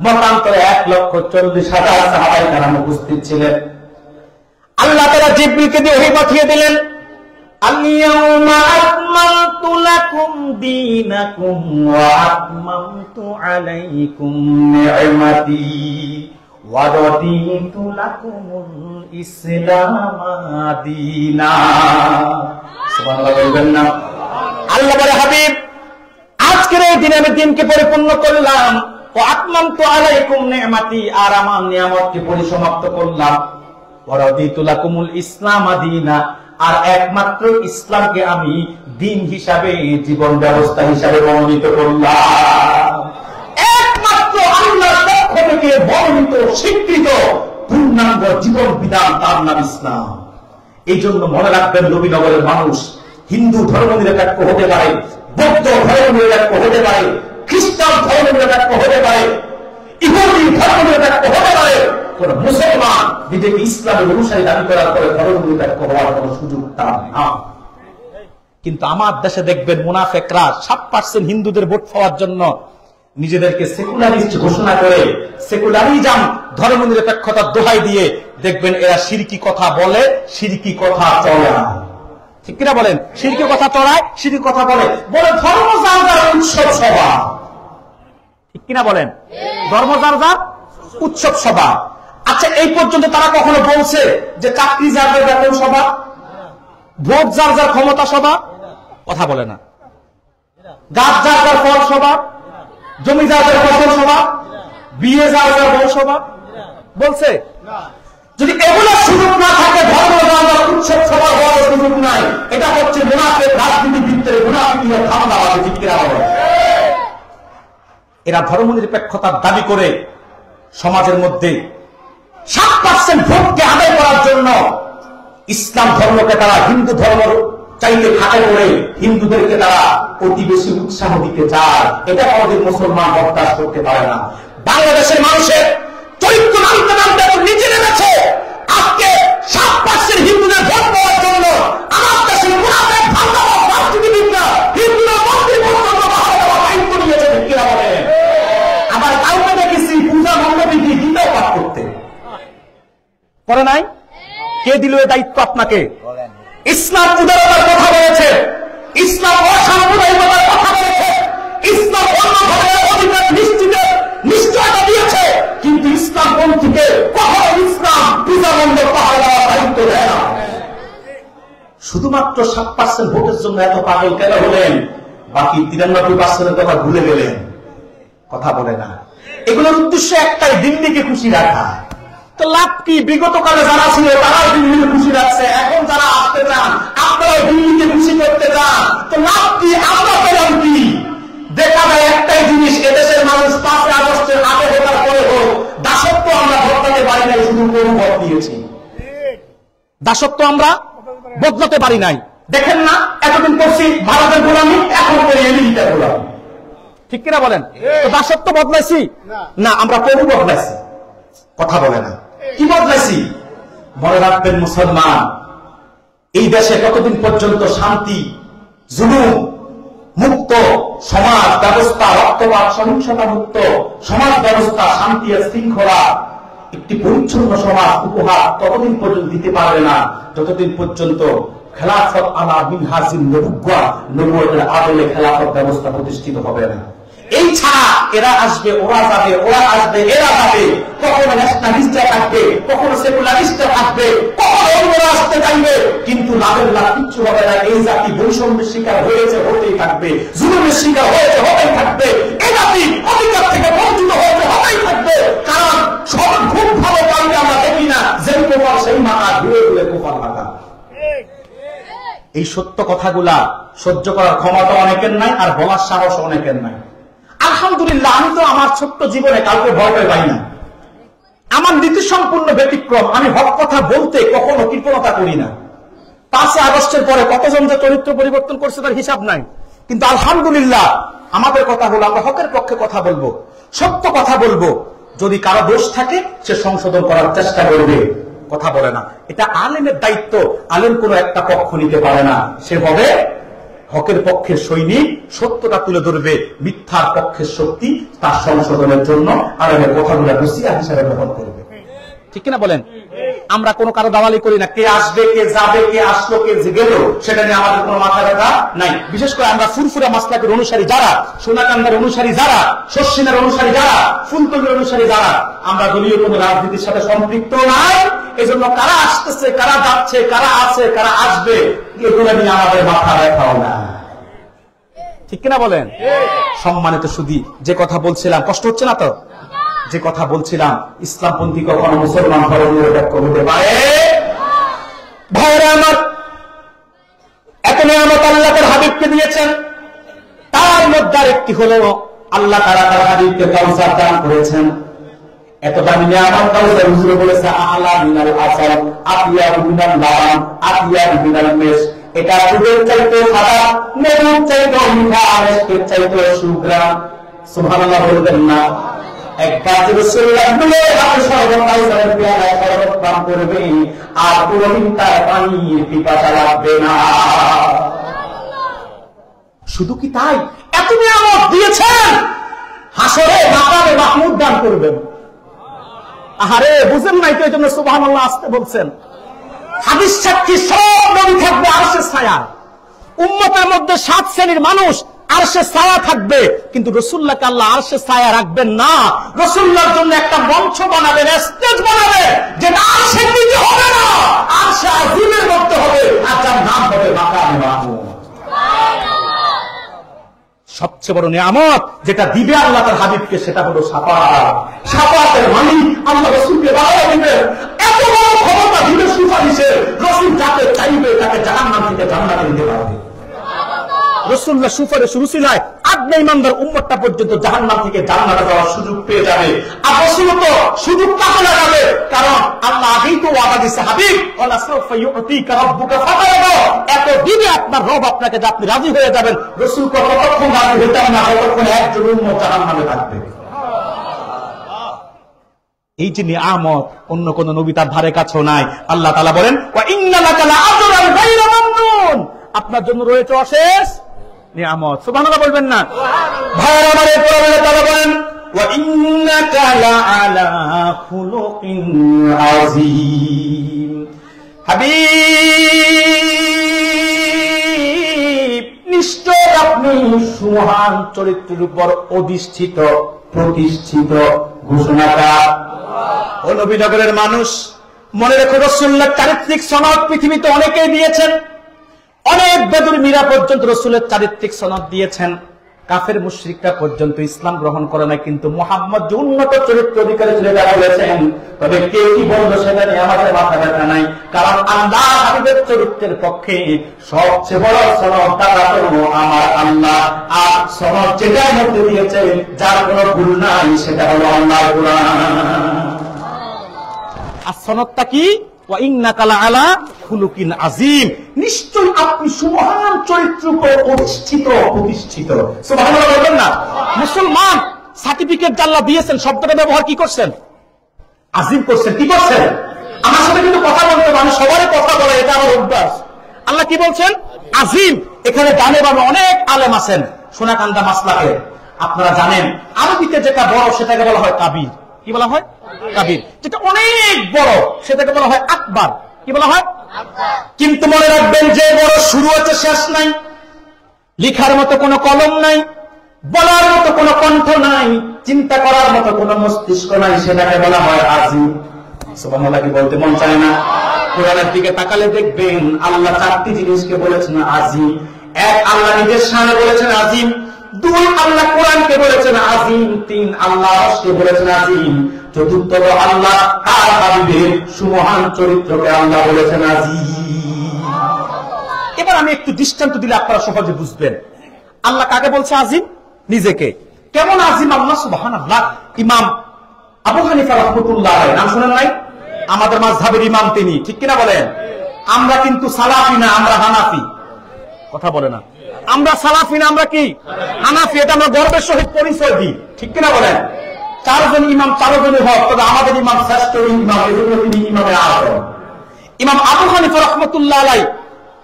Speaker 1: মতান্তরে 1,40,000 সাহাবায়ে কেরাম উপস্থিত ছিলেন। আল্লাহ তাআলা জিবরিলকে দিয়ে ওহী পাঠিয়ে দিলেন, আল-ইয়াউমা আকমালতু লাকুম দীনাকুম ওয়া আতমামতু আলাইকুম নি'মাতি ওয়া রাদিতু লাকুমুল ইসলামা দীনা। সুবহানাল্লাহ বলবেন না? আল্লাহ বলে, হাবিব আজকের এই দিনে আমি দ্বীনকে পরিপূর্ণ করলাম, ও আতমামতু আলাইকুম নি'মাতি, আর আমার নিয়ামতকে পরিসমাপ্ত করলাম, ওয়া রাদিতু লাকুমুল ইসলামা দীনা, আর একমাত্র ইসলামকে আমি দ্বীন হিসাবে, জীবন ব্যবস্থা হিসাবে মনোনীত করলাম। একমাত্র আল্লাহর পক্ষ থেকে মনোনীত স্বীকৃত পূর্ণাঙ্গ জীবন বিধান, তার নাম ইসলাম। এই জন্য মনে রাখবেন, নবীনগরের মানুষ হিন্দু ধর্ম নিরপেক্ষ হতে পারে, বৌদ্ধ ধর্ম নিরপেক্ষ হতে পারে, খ্রিস্টান ধর্ম নিরপেক্ষ হতে পারে, ইহুদি ধর্ম নিরপেক্ষ হতে পারে, কোন মুসলমান নিজেকে ইসলামের অনুসারী দাবি করার পরে ধর্ম নিরপেক্ষ হওয়ার কোন সুযোগ তার না। কিন্তু আমার দেশে দেখবেন মুনাফেকরা 7% হিন্দুদের ভোট পাওয়ার জন্য নিজেদেরকে সেকুলারিস্ট ঘোষণা করে, সেকুলারিজম, ধর্ম নিরপেক্ষতার দোহাই দিয়ে দেখবেন এরা শিরকি কথা বলে, শিরকি কথা চড়ায়। ঠিক কিনা বলেন? শিরকি কথা চড়ায়, শিরকি কথা বলে, বলে ধর্ম যার যার উৎসব সভা। ঠিক কিনা বলেন? ধর্ম যার যার উৎসব সভা। আচ্ছা, এই পর্যন্ত তারা কখনো বলছে যে চাকরি যার যার বেতন সভা, ভোট যার যার ক্ষমতা সভা? কথা বলে না। গাছ যার যার ফল সভা, জমি যার যার ফসল সভা, বিয়ে যার যার বউ সভা বলছে? যদি এগুলো সুযোগ না থাকে, ধর্ম যার যার উৎসব সভা হওয়ার সুযোগ নাই। এটা হচ্ছে মুনাফিক রাজনীতিবিদদের মুনাফিক ধান্দাবাজি। ঠিক কিনা বলেন? এরা ধর্ম নিরপেক্ষতার দাবি করে সমাজের মধ্যে 7% ভোটকে আদায় করার জন্য ইসলাম ধর্মকে তারা হিন্দু ধর্ম চাইতে খাটে করে হিন্দুদেরকে তারা অতি বেশি উৎসাহ দিতে চায়। এটা আমাদের মুসলমান বরদাস্ত করতে পারে না। বাংলাদেশের মানুষের চরিত্র নামতে নামতে নিচে নেমেছে। আজকে 7% হিন্দুদের ভোট পাওয়ার জন্য আমার দেশের মুনাফিক ধান্দাবাজ রাজনীতিবিদরা হিন্দুদের মন্ত্রী পর্যন্ত বাহাদুর দেওয়ার দায়িত্ব নিয়েছে। ঠিক কিনা বলেন? আবার কাউকে দেখেছি পূজা মণ্ডপে গিয়ে গীতাও পাঠ করতে, করে নাই? কে দিল এই দায়িত্ব আপনাকে? ইসলাম উদারতার কথা বলেছে, ইসলাম অসাম্প্রদায়িকতার কথা বলেছে, ইসলাম অন্য ধর্মের অধিকার নিশ্চয়তা দিয়েছে, কিন্তু ইসলাম পন্থীকে কখনো ইসলাম পূজা মণ্ডপ পাহাড় দেওয়ার দায়িত্ব দেয় না। শুধুমাত্র 7% ভোটের জন্য এত পাগল কেন হলেন? বাকি 93% কথা ভুলে গেলেন। কথা বলে না। এগুলোর উদ্দেশ্য একটাই, দিল্লিকে খুশি রাখা। তো লাভ কি? বিগত কালে যারা ছিল তারাও দিল্লিকে খুশি রাখছে, এখন যারা আসতে চান আপনারাও দিল্লিকে খুশি করতে চান। তো লাভ কি? আমরা পেলাম কি? দেখা যায় একটাই জিনিস, এদেশের মানুষ 5 আগস্টের আগে ভোটার পরে হোক, দাসত্ব আমরা বদলাতে পারি নাই, শুধু গরু ভোট দিয়েছি। দাসত্ব আমরা বদলাতে পারি নাই। দেখেন না, এতদিন করছি ভারতের গোলামি, এখন করি আমেরিকার গোলামি। ঠিক কিনা বলেন? তো দাসত্ব বদলাইছি না, আমরা প্রভু বদলাইছি। কথা বলে না। কি বদলাইছি? মনে রাখবেন মুসলমান, এই দেশে কতদিন পর্যন্ত শান্তি, জুলুম মুক্ত সমাজ ব্যবস্থা, রক্তপাত সহিংসতা মুক্ত সমাজ ব্যবস্থা, শান্তি আর শৃঙ্খলা, একটি পরিচ্ছন্ন সমাজ উপহার ততদিন পর্যন্ত দিতে পারবে না যতদিন পর্যন্ত খেলাফত আলা মিনহাজিন নবুওয়া, নবুয়তের আদলে খেলাফত ব্যবস্থা প্রতিষ্ঠিত হবে না। এই ছাড়া এরা আসবে, ওরা যাবে, ওরা আসবে, এরা যাবে, কখনো ন্যাশনালিস্টরা থাকবে, কখনো সেকুলারিস্টরা থাকবে, কখনো অন্যরা আসতে চাইবে, কিন্তু লাভের লাভ কিচ্ছু হবে না। এই জাতি বৈষম্যের শিকার হয়েছে, হতেই থাকবে, জুলুমের শিকার হয়েছে, হতেই থাকবে, এই জাতি অধিকার থেকে বঞ্চিত হয়েছে, হতেই থাকবে। কারণ সব খুব ভালো কারণে আমরা দেখি না, যেই কোপাল সেই মাথা, ঘুরে ঘুরে কোপাল মাথা।
Speaker 2: এই সত্য কথাগুলা সহ্য করার ক্ষমতা অনেকের নাই, আর বলার সাহস অনেকের নাই। আলহামদুলিল্লাহ, আমি তো আমার ছোট্ট জীবনে কাউকে ভয় পাই না। আমার নীতি সম্পূর্ণ ব্যতিক্রম। আমি হক কথা বলতে কখনো কৃপণতা করি না। 5 আগস্টের পরে কতজন যে চরিত্র পরিবর্তন করছে তার হিসাব নাই, কিন্তু আলহামদুলিল্লাহ আমাদের কথা হলো আমরা হকের পক্ষে কথা বলবো, সত্য কথা বলবো। যদি কারো দোষ থাকে সে সংশোধন করার চেষ্টা করবে, কথা বলে না। এটা আলেমের দায়িত্ব। আলেম কোনো একটা পক্ষ নিতে পারে না, সে হবে হকের পক্ষের সৈনিক, সত্যটা তুলে ধরবে, মিথ্যার পক্ষের শক্তি তার সংশোধনের জন্য আলেমের কথাগুলো নসিহা হিসেবে গ্রহণ করবে। ঠিক কিনা বলেন? আমরা কোনো কারো দালালি করি না। কে আসবে, কে যাবে, কে আসলো, কে গেল, সেটা নিয়ে আমাদের কোনো মাথা ব্যথা নাই। বিশেষ করে আমরা ফুরফুরা মাসলাকের অনুসারী যারা, সোনাকান্দার অনুসারী যারা, শস্যিনের অনুসারী যারা, ফুলতলির অনুসারী যারা, আমরা দলীয় কোনো রাজনীতির সাথে সম্পৃক্ত নাই। এই জন্য কারা আসতেছে, কারা যাচ্ছে, কারা আছে, কারা আসবে, এগুলো নিয়ে আমাদের মাথা ব্যথাও না। ঠিক কিনা বলেন? সম্মানিত সুধী, যে কথা বলছিলাম, কষ্ট হচ্ছে না তো? যে কথা বলছিলাম, ইসলামপন্থী কখনো মুসলমান ধর্ম নিরপেক্ষ হতে পারে? ভাইরা আমার, এত নিয়ামত আল্লাহ তার হাবিবকে দিয়েছেন, তার মধ্যে একটি হলো আল্লাহ তাআলা তার হাবিবকে কাউসার দান করেছেন। এত দামি নিয়ামত কাউসার হুজুর বলেছে আলা মিনাল আসাল, আতিয়া মিনাল লাবান, আতিয়া মিনাল মেশ। এটা দুধের চাইতে সাদা, মধুর চাইতে মিঠা, আমের চাইতে সুগ্রাম। সুবহানাল্লাহ বলবেন না? এক কাজে রাসূলুল্লাহ বলে আপনি সর্বকালের পেয়ালা শরবত পান করবেন, আর কোনদিন তার পানির পিপাসা লাগবে না। শুধু কি তাই, এত নিয়ামত দিয়েছেন, হাসরে মাকামে মাহমুদ দান করবেন। আহারে, বুঝেন নাই তো, এই জন্য সুবহানাল্লাহ আসতে বলছেন। হাদিস সাক্ষী সব নবী থাকবে আরশের ছায়া। উম্মতের মধ্যে 7 শ্রেণীর মানুষ আরশের ছায়া থাকবে, কিন্তু রাসূলুল্লাহকে আল্লাহ আরশের ছায়া রাখবেন না। রাসূলুল্লাহর জন্য একটা মঞ্চ বানাবেন, স্টেজ বানাবেন, যেটা আরশের নিচে হবে না, আরশে আজিমের মধ্যে হবে, আর যার নাম হবে মাকামে মাহমুদ। সবচেয়ে বড় নিয়ামত যেটা দিবে আল্লাহ তার হাবিবকে, সেটা হলো শাফাআত। শাফাআতের মালিক আল্লাহ রাসূলকে বাড়ায় দিবেন। এত বড় ক্ষমতা দিবে সুপারিশে, রাসূল যাকে চাইবে তাকে জাহান্নাম থেকে জান্নাতে নিতে পারবে। রাসূলুল্লাহ সুপারিশ রুসিলায় আদনা ইমানদার উম্মতটা পর্যন্ত জাহান্নাম থেকে জান্নাতে যাওয়ার সুযোগ পেয়ে যাবে। আর রাসূল তো সুযোগ কাজে লাগাবে, কারণ আল্লাহ আগেই তো ওয়াদা দিয়েছে, হাবিব ওয়ালা সাউফা ইউতিকা রাব্বুকা ফাতারদা, এত দিবে আপনার রব আপনাকে যে আপনি রাজি হয়ে যাবেন। রাসূল কতক্ষণ রাজি হতেন না, ততক্ষণ একজন উম্মত জাহান্নামে থাকবে। এই যে নিয়ামত অন্য কোন নবী তার ধারে কাছেও নাই। আল্লাহ তাআলা বলেন ওয়া ইন্না লাকা লাআজরান গায়রা মামনুন, আপনার জন্য রয়েছে অশেষ নিয়ামত। সুবহানাল্লাহ বলবেন না? ভাইরা আমার, এরপর আল্লাহ তাআলা বলেন ওয়া ইন্নাকা লাআলা খুলুকিন আযীম। হাবিব, নিশ্চয় আপনি সুমহান চরিত্রের উপর অধিষ্ঠিত, প্রতিষ্ঠিত। ঘোষণাকার ও নবীনগরের মানুষ, মনে রেখো রাসূলুল্লাহ চারিত্রিক সনদ পৃথিবীতে অনেকেই দিয়েছেন। অনেক বেদুর মীরা পর্যন্ত রাসূলের চারিত্রিক সনদ দিয়েছেন। কাফের মুশরিকরা পর্যন্ত ইসলাম গ্রহণ করে না, কিন্তু মুহাম্মদ যে উন্নত চরিত্র অধিকারী ছিল এটা বলেছেন। তবে কে কি বললো সেটা নিয়ে আমাদের মাথা ব্যথা নাই, কারণ আল্লাহ হাবিবের চরিত্রের পক্ষে সবচেয়ে বড় সনদ দাতা হলো আমার আল্লাহ। আর সনদ যেটার মধ্যে দিয়েছে, যার কোনো ভুল নাই, সেটা হলো আল্লাহর কুরআন। আর সনদটা কি? ওয়া ইন্নাকা লাআলা খুলুকিন আযীম, নিশ্চয় আপনি সুমহান চরিত্র উপর অধিষ্ঠিত, প্রতিষ্ঠিত। সুবহানাল্লাহ বলবেন না? মুসলমান সার্টিফিকেট আল্লাহ দিয়েছেন, শব্দটা ব্যবহার কি করছেন? আযীম করছেন। কি করছেন? আমার সাথে কিন্তু কথা বলতে হবে, আমি সবারই কথা বলে, এটা আমার অভ্যাস। আল্লাহ কি বলছেন? আযীম। এখানে ডানে বামে অনেক আলেম আছেন সোনাকান্দা মাসলাকে। আপনারা জানেন আরবিতে যেটা বড় সেটাকে বলা হয় কাবির। কি বলা হয়? কাবির। যেটা অনেক বড় সেটাকে বলা হয় আকবার। কি বলা হয়? কিন্তু মনে রাখবেন, যে বড় শুরু হচ্ছে শেষ নাই, লিখার মতো কোনো কলম নাই, বলার মতো কোনো কণ্ঠ নাই, চিন্তা করার মতো কোনো মস্তিষ্ক নাই, সেটাকে বলা হয় আযীম। সুবহানাল্লাহ কি বলতে মন চায় না? কোরআনের দিকে তাকালে দেখবেন আল্লাহ 4টি জিনিসকে বলেছেন আযীম। এক, আল্লাহ নিজের শানে বলেছেন আযীম। 2, আল্লাহ কোরআনকে বলেছেন আযীম। 3, আল্লাহ আরশকে বলেছেন আযীম। চতুর্থ, আল্লাহ তার হাবিবের সুমহান চরিত্রকে আল্লাহ বলেছেন আযীম। এবার আমি একটু দৃষ্টান্ত দিলে আপনারা সহজে বুঝবেন। আল্লাহ কাকে বলছে আজিম? নিজেকে। কেমন আজিম আল্লাহ? সুবহানাল্লাহ। ইমাম আবু হানিফা রাহমাতুল্লাহ আলাইহি, নাম শুনেন নাই? আমাদের মাযহাবের ইমাম তিনি, ঠিক কিনা বলেন? আমরা কিন্তু সালাফি না, আমরা হানাফি। কথা বলে না, আমরা সালাফি না, আমরা কি হানাফি। এটা আমরা গর্বের সহিত পরিচয় দিই, ঠিক কিনা বলেন? চারজন ইমাম, চারজনের হক, তবে আমাদের ইমাম শ্রেষ্ঠ ইমাম, এজন্য তিনি ইমামে আযম। ইমাম আবু হানিফা রাহমাতুল্লাহ আলাইহি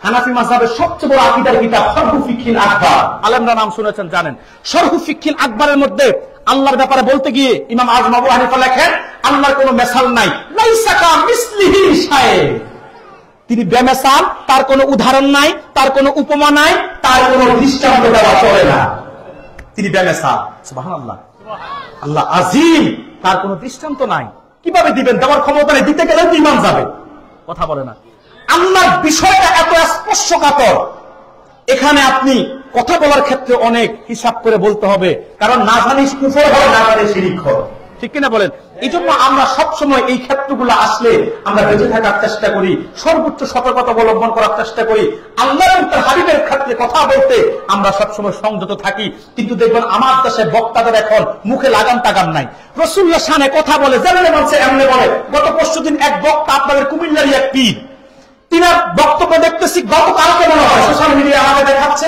Speaker 2: হানাফি মাযহাবের সবচেয়ে বড় আকীদার কিতাব শরহু ফিকহিল আকবার, আলেমরা নাম শুনেছেন, জানেন। শরহু ফিকহিল আকবরের মধ্যে আল্লাহর ব্যাপারে বলতে গিয়ে ইমাম আযম আবু হানিফা লেখেন, আল্লাহর কোনো মেসাল নাই, লাইসা কামিসলিহি শাই'উন। তিনি বেমেসাল, তার কোনো উদাহরণ নাই, তার কোনো উপমা নাই, তার কোনো দৃষ্টান্ত দেওয়া চলে না। তিনি বেমেসাল। সুবহানাল্লাহ। আল্লাহ আজিম, তার কোনো দৃষ্টান্ত নাই। কিভাবে দিবেন? দেওয়ার ক্ষমতা নেই, দিতে গেলে তো ঈমান যাবে। কথা বলে না। আল্লাহর বিষয়টা এত স্পর্শকাতর, এখানে আপনি কথা বলার ক্ষেত্রে অনেক হিসাব করে বলতে হবে, কারণ না জানি কুফর হয়, না জানি শিরক হয়, ঠিক কিনা বলেন? এই জন্য আমরা সবসময় এই ক্ষেত্রগুলো আসলে আমরা বেঁচে থাকার চেষ্টা করি, সর্বোচ্চ সতর্কতা অবলম্বন করার চেষ্টা করি। আল্লাহ এবং তার হাবিবের ক্ষেত্রে কথা বলতে আমরা সবসময় সংযত থাকি। কিন্তু দেখবেন আমার দেশে বক্তাদের এখন মুখে লাগাম টাগাম নাই, রাসূলুল্লাহ শানে কথা বলে, যেমন বলছে এমনি বলে। গত পরশুদিন এক বক্তা, আপনাদের কুমিল্লারই এক পীর, তিনার বক্তব্য দেখতেছি গতকালকে মনে হয় সোশ্যাল মিডিয়ায় আমাকে দেখাচ্ছে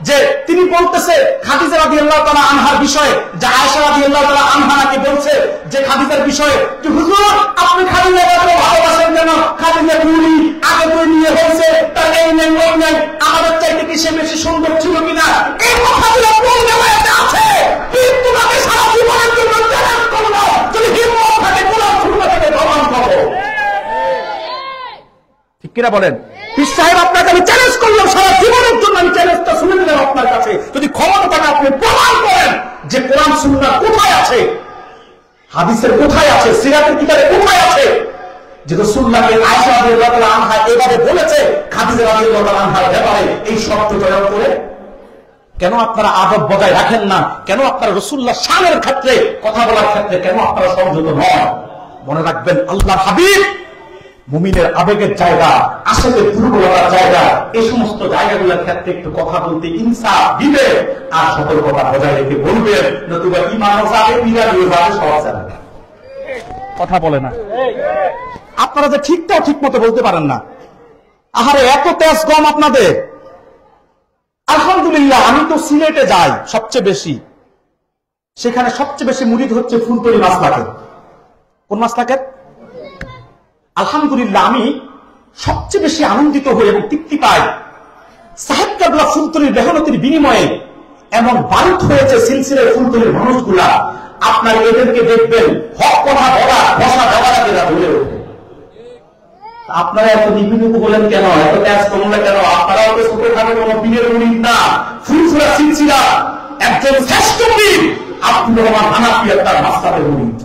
Speaker 2: যে তিনি বলতেছে খাদিজা রাদিয়াল্লাহু তাআলা আনহার বিষয়ে, যে আয়েশা রাদিয়াল্লাহু তাআলা আনহা নাকি বলছে যে খাদিজার বিষয়ে, যে হুজুর আপনি খাদিজাকে ভালোবাসেন কেন? খাদিজা বুড়ি, আগে তো নিয়ে হয়েছে, তার এই নেই ওই নেই, আমাদের চাইতে কি সে বেশি সুন্দর ছিল কিনা? এই কথাগুলো কোন জায়গাতে আছে? কিন্তু তোমাকে সারা জীবনের জন্য চ্যালেঞ্জ করলো, যদি হিম্মত থাকে কোরআন সুন্নাহকে প্রমাণ করো, ঠিক কিনা বলেন? পীর সাহেব আপনাকে আমি চ্যালেঞ্জ করলাম, সারা জীবনের জন্য আমি চ্যালেঞ্জটা শুনে নিলাম আপনার কাছে। যদি ক্ষমতা থাকে আপনি প্রমাণ করেন যে কোরআন সুন্নাহ কোথায় আছে, হাদিসের কোথায় আছে, সিরাতের কিতাবে কোথায় আছে যে রাসূলুল্লাহকে আয়েশা রাদিয়াল্লাহু তাআলা আনহা এভাবে বলেছে খাদিজা রাদিয়াল্লাহু তাআলা আনহার ব্যাপারে এই শর্ত প্রয়োগ করে। কেন আপনারা আদব বজায় রাখেন না? কেন আপনারা রাসূলুল্লাহ শানের ক্ষেত্রে কথা বলার ক্ষেত্রে কেন আপনারা সংযত নন? মনে রাখবেন, আল্লাহর হাবিব মুমিনের আবেগের জায়গা, আশেকের দুর্বলতার জায়গা, এই সমস্ত জায়গাগুলোর ক্ষেত্রে একটু কথা বলতে ইনসাফ দিবে আর সতর্কতা বজায় রেখে বলবেন, নতুবা ঈমানও যাবে, বিরাগিও যাবে, সব যাবে। কথা বলে না। আপনারা যে ঠিকটাও ঠিক মতো বলতে পারেন না। আহারে, এত তেজ কম আপনাদের। আলহামদুলিল্লাহ, আমি তো সিলেটে যাই সবচেয়ে বেশি, সেখানে সবচেয়ে বেশি মুরিদ হচ্ছে ফুলতলি মাসলাকের। কোন মাসলাকের? আলহামদুলিল্লাহ, আমি সবচেয়ে বেশি আনন্দিত হই এবং তৃপ্তি পাই। সাহেব কাবলা ফুলতলির মেহনতির বিনিময়ে এমন বারিত হয়েছে সিলসিলার ফুলতলির মানুষগুলা, আপনার এদেরকে দেখবেন হক কথা বলা, বসা দেওয়ার আগে বলে ওঠে। আপনারা এত নিবিড় বলেন কেন? এত ক্যাশ কমলে কেন? আপনারাও তো ছোট খাটো কোন পীরের মুরিদ না, ফুলফুলা সিলসিলা একজন শ্রেষ্ঠ পীর আব্দুর রহমান হানাফি তার মাসলাকের মুরিদ।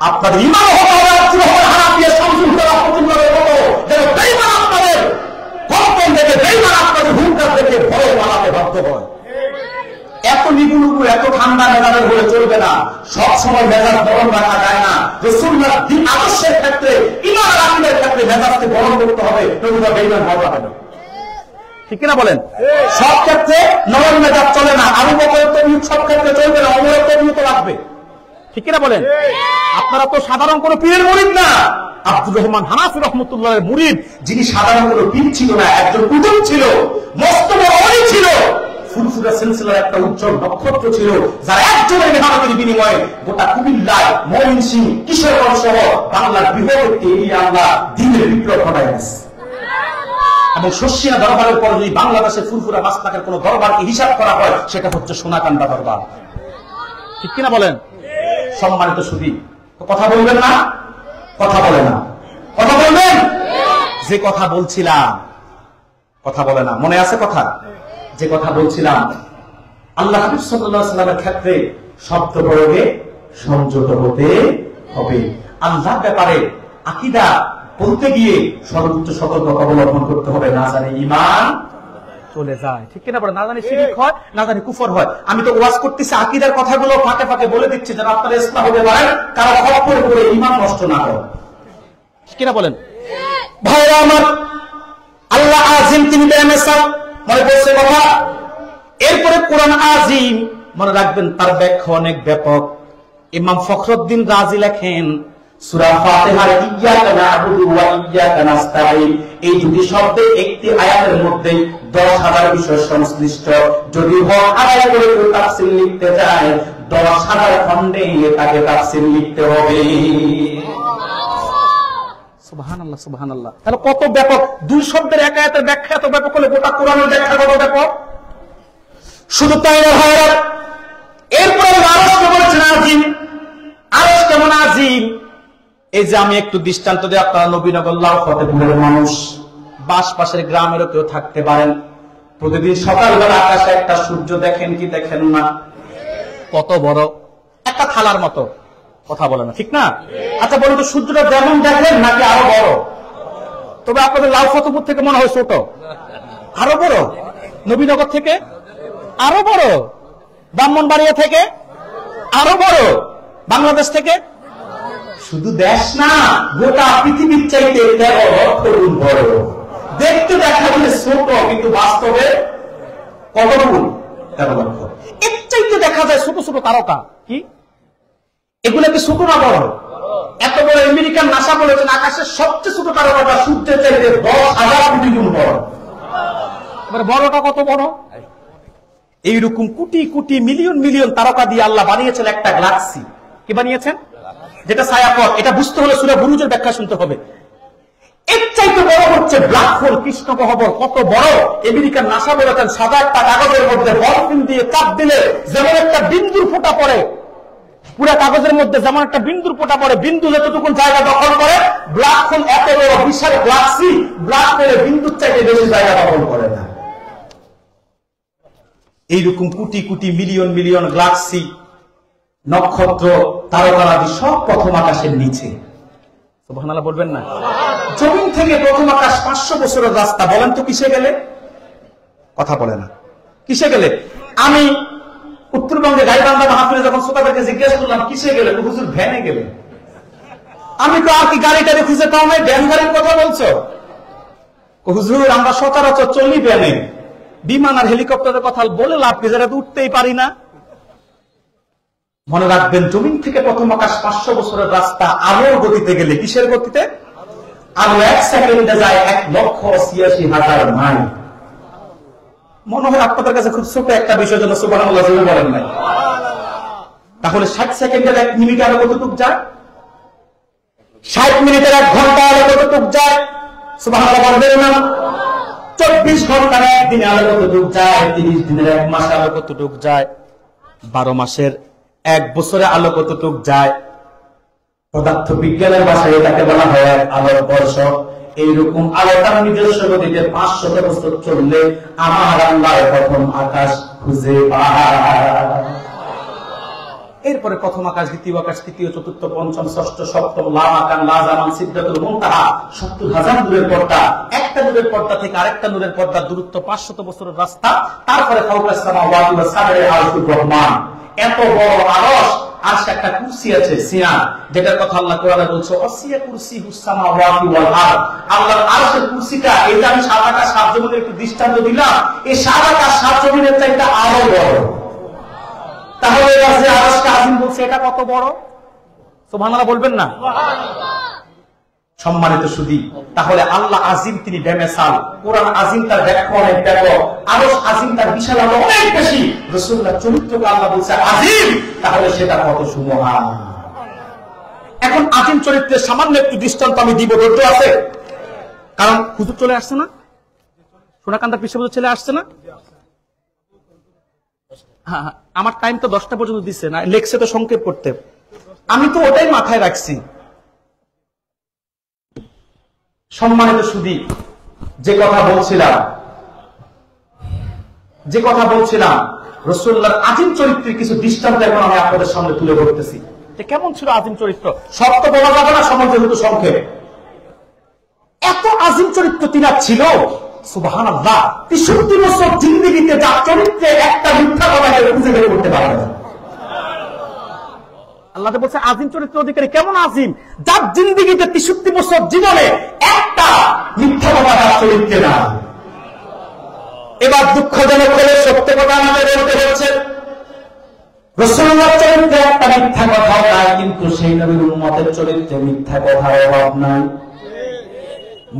Speaker 2: আপনার ঈমান হতে হবে আব্দুর রহমান হানাফি শামসুল হুদা রাহমাতুল্লাহর মতো, যেন বেঈমান আপনাদের কর্তন থেকে, বেঈমান আপনাদের হুঙ্কার থেকে ভয় পালাতে বাধ্য হয়। এত নিগুড়, এত ঠান্ডা মেজাজের হলে চলবে না। সব সময় মেজাজ গরম রাখা যায় না। রাসূলুল্লাহর দ্বীন আদর্শের ক্ষেত্রে, ঈমান আর আকীদার ক্ষেত্রে মেজাজকে গরম করতে হবে, নতুবা বেঈমান হওয়া যাবে না। ঠিক কিনা বলেন? সব ক্ষেত্রে নরম মেজাজ চলে না। আবু বকরের তবিয়ত সব ক্ষেত্রে চলবে না, ওমরের তবিয়ত রাখবে। ঠিক কিনা বলেন? আপনারা তো সাধারণ কোন পীরের মুরিদ না। আব্দুর রহমান হানাফি রাহমাতুল্লাহর মুরিদ, যিনি সাধারণ কোন পীর ছিল না, একজন কুতুব ছিল, মস্ত বড় ওলি ছিল, ফুলফুলা সিলসিলার একটা উজ্জ্বল নক্ষত্র ছিল, যার একজনের মেহনতের বিনিময়ে গোটা কুমিল্লায়, ময়মনসিংহ, কিশোরগঞ্জ সহ বাংলার বৃহৎ একটি এরিয়া আল্লাহ দ্বীনের বিপ্লব ঘটায় গেছে। এবং শস্যিনা দরবারের পর যদি বাংলাদেশে ফুলফুলা মাসলাকের কোন দরবারকে হিসাব করা হয়, সেটা হচ্ছে সোনাকান্দা দরবার। ঠিক কিনা বলেন? সম্মানিত সুধী, কথা বলবেন না? কথা বলে না? কথা বলবেন? যে কথা বলছিলাম, কথা বলে না। মনে আছে কথা? যে কথা বলছিলাম, আল্লাহ হাবিব সাল্লাল্লাহু আলাইহি ওয়াসাল্লামের ক্ষেত্রে শব্দ প্রয়োগে সংযত হতে হবে। আল্লাহর ব্যাপারে আকীদা বলতে গিয়ে সর্বোচ্চ সতর্কতা অবলম্বন করতে হবে, না জানি ঈমান চলে যায়। ঠিক কিনা বলেন? না জানি শিরক হয়, না জানি কুফর হয়। আমি তো ওয়াজ করতেছি, আকীদার কথাগুলো ফাঁকে ফাঁকে বলে দিচ্ছি যেন আপনারা ইসলাম হতে পারেন, কারো খপ্পরে পড়ে ঈমান নষ্ট না হয়। ঠিক কিনা বলেন? ভাইরা আমার, আল্লাহ আজিম তিনি বেমেসাল, মনে পড়ছে কথা। এরপরে কোরআন আজিম, মনে রাখবেন তার ব্যাখ্যা অনেক ব্যাপক। ইমাম ফখরুদ্দিন রাজি লেখেন সূরা ফাতিহার ইয়্যাকা না'বুদু ওয়া ইয়্যাকা নাস্তাঈন এই দুটি শব্দে একটি আয়াতের মধ্যে 10,000 বিষয় সংশ্লিষ্ট। যদি হক আদায় করে কেউ তাফসীর লিখতে চায় 10,000 খণ্ডে তাকে তাফসীর লিখতে হবে। সুবহানাল্লাহ, সুবহানাল্লাহ। তাহলে কত ব্যাপক! দুই শব্দের এক আয়াতের ব্যাখ্যা এত ব্যাপক হলে গোটা কোরআনের ব্যাখ্যা কত ব্যাপক! শুধু তাই না ভাইরা, এরপরে আরশকে বলেছেন আজিম। আরশ কেমন আজিম? এই যে আমি একটু দৃষ্টান্ত দিই, আপনারা নবীনগর লাউ ফতেপুরের মানুষ, আশপাশের গ্রামেরও কেউ থাকতে পারেন। প্রতিদিন সকালবেলা আকাশে একটা সূর্য দেখেন কি দেখেন না? কত বড়, একটা থালার মতো। কথা বলে না, ঠিক না? আচ্ছা বলুন তো, সূর্যটা যেমন দেখেন নাকি আরো বড়? তবে আপনাদের লাউ ফতেপুর থেকে মনে হয় ছোট, আরো বড়। নবীনগর থেকে আরো বড়, ব্রাহ্মণবাড়িয়া থেকে আরো বড়, বাংলাদেশ থেকে। শুধু দেশ না, গোটা পৃথিবীর চাইতে 13 লক্ষ গুণ বড়। দেখতে দেখা গেলে ছোট, কিন্তু বাস্তবে কত গুণ? 13 লক্ষ। এর চাইতে দেখা যায় ছোট ছোট তারকা। কি এগুলো কি ছোট না বড়? এত বড় আমেরিকান নাসা বলেছেন আকাশের সবচেয়ে ছোট তারকাটা সূর্যের চাইতে 10,000 কোটি গুণ বড়। এবার বড়টা কত বড়? এইরকম কোটি কোটি মিলিয়ন মিলিয়ন তারকা দিয়ে আল্লাহ বানিয়েছেন একটা গ্যালাক্সি। কি বানিয়েছেন? যেটা ছায়াপথ। এটা বুঝতে হলে সূরা বুরুজের ব্যাখ্যা শুনতে হবে। এর চাইতে বড় হচ্ছে ব্ল্যাক হোল, কৃষ্ণ গহ্বর। কত বড়! আমেরিকান নাসা বলেছেন সাদা একটা কাগজের মধ্যে বলপিন দিয়ে চাপ দিলে যেমন একটা বিন্দুর ফোঁটা পড়ে, পুরো কাগজের মধ্যে যেমন একটা বিন্দুর ফোঁটা পড়ে, বিন্দু যতটুকু জায়গা দখল করে, ব্ল্যাক হোল এত বড় বিশাল গ্যালাক্সি, ব্ল্যাক হোলে বিন্দুর চাইতে বেশি জায়গা দখল করে না। এইরকম crore crore million million Galaxy, নক্ষত্র, তারকারাদি সব প্রথম আকাশের নিচে। সুবহানাল্লাহ বলবেন না? জমিন থেকে প্রথম আকাশ 500 বছরের রাস্তা। বলেন তো কিসে গেলে? কথা বলে না। কিসে গেলে? আমি উত্তরবঙ্গে গাইবান্ধা মাহফিলে যখন শ্রোতাদেরকে জিজ্ঞেস করলাম কিসে গেলে, হুজুর ভ্যানে গেলে। আমি তো আর কি গাড়ি টাড়ি খুঁজে পাও নাই, ভ্যান গাড়ির কথা বলছো? হুজুর আমরা সচরাচর চলি ভ্যানে, বিমান আর হেলিকপ্টারের কথা বলে লাভ কি, যারা উঠতেই পারি না। মনে রাখবেন, জমিন থেকে প্রথম আকাশ 500 বছরের রাস্তা আলোর গতিতে গেলে। কিসের গতিতে? আলো 1 সেকেন্ডে যায় 1,86,000 মাইল। মনে হয় আপনাদের কাছে খুব ছোট একটা বিষয়, জন্য সুবহানাল্লাহ বলেন নাই। তাহলে 60 সেকেন্ডের 1 মিনিট আলো কতটুক যায়? 60 মিনিটের 1 ঘন্টা আলো কতটুক যায়? সুবহানাল্লাহ বলবেন না? 24 ঘন্টার 1 দিনে আলো কতটুক যায়? 30 দিনের 1 মাসে আলো কতটুক যায়? 12 মাসের 1 বছরে আলো কতটুক যায়? পদার্থ বিজ্ঞানের ভাষায় এটাকে বলা হয় আলোর বর্ষ। এইরকম আলো তার নিজস্ব গতিতে 500 বছর চললে আমার আল্লাহ প্রথম আকাশ খুঁজে পায়। এরপরে প্রথম আকাশ, দ্বিতীয় আকাশ, তৃতীয়, চতুর্থ, পঞ্চম, ষষ্ঠ, সপ্তম, লা মাকান, লা জামান, সিদরাতুল মুনতাহা, 70,000 দূরের পর্দা। একটা দূরের পর্দা থেকে আরেকটা দূরের পর্দার দূরত্ব 500 বছরের রাস্তা। তারপরে ফাওকাস সামাওয়াতি ওয়া সাবরে আরশুর রহমান। এত বড় আরশ, আর একটা কুরসি আছে সিয়ান, যেটার কথা আল্লাহ কোরআনে বলছে ওয়াসিয়া কুরসিহুস সামাওয়াতি ওয়াল আরদ। আল্লাহর আরশের কুরসিটা, এটা আমি 7 আকাশ 7 জমিনের একটু দৃষ্টান্ত দিলাম, এই 7 আকাশ 7 জমিনের চাইতে আরো বড়। তাহলে যে আরশকে আজিম বলছে, এটা কত বড়? সুবহানাল্লাহ বলবেন না? সম্মানিত সুধী, তাহলে আল্লাহ আজিম, তিনি বেমেসাল। কোরআন আজিম তার ব্যাখ্যা অনেক ব্যাপক, আরশ আজিম তার বিশাল আলো অনেক বেশি। রাসূলুল্লাহ চরিত্রকে আল্লাহ বলছে আজিম, তাহলে সেটা কত সুমহান। এখন আজিম চরিত্রের সামান্য একটু দৃষ্টান্ত আমি দিব, ধৈর্য আছে? কারণ হুজুর চলে আসছে না, সোনাকান্দার পিছনে ছেলে আসছে না। হ্যাঁ, আমার টাইম তো 10টা পর্যন্ত দিচ্ছে না, লেখছে তো সংক্ষেপ করতে, আমি তো ওটাই মাথায় রাখছি। সম্মানিত সুধী, যে কথা বলছিলাম রাসূলুল্লাহর আজিম চরিত্রের কিছু দৃষ্টান্ত এখন আমি আপনাদের সামনে তুলে ধরতেছি। যে কেমন ছিল আজিম চরিত্র, সব তো বলা যাবে না, সময় যেহেতু সংক্ষেপ। এত আজিম চরিত্র তিনার ছিল, সুবহানাল্লাহ। 63 বছর জিন্দেগিতে যার চরিত্রে একটা মিথ্যা কথা খুঁজে বের করতে পারে না। আল্লাহ বলছে আজিম চরিত্র অধিকারী কেমন আজিম, যার জিন্দেগিতে 63 বছর জীবনে একটা মিথ্যা কথা তার চরিত্রে না। এবার দুঃখজনক হলে সত্য কথা আমাদের বলতে হচ্ছে, রাসূলুল্লাহর চরিত্রে একটা মিথ্যা কথাও নাই, কিন্তু সেই নবীর উম্মতের চরিত্রে মিথ্যা কথার অভাব নাই।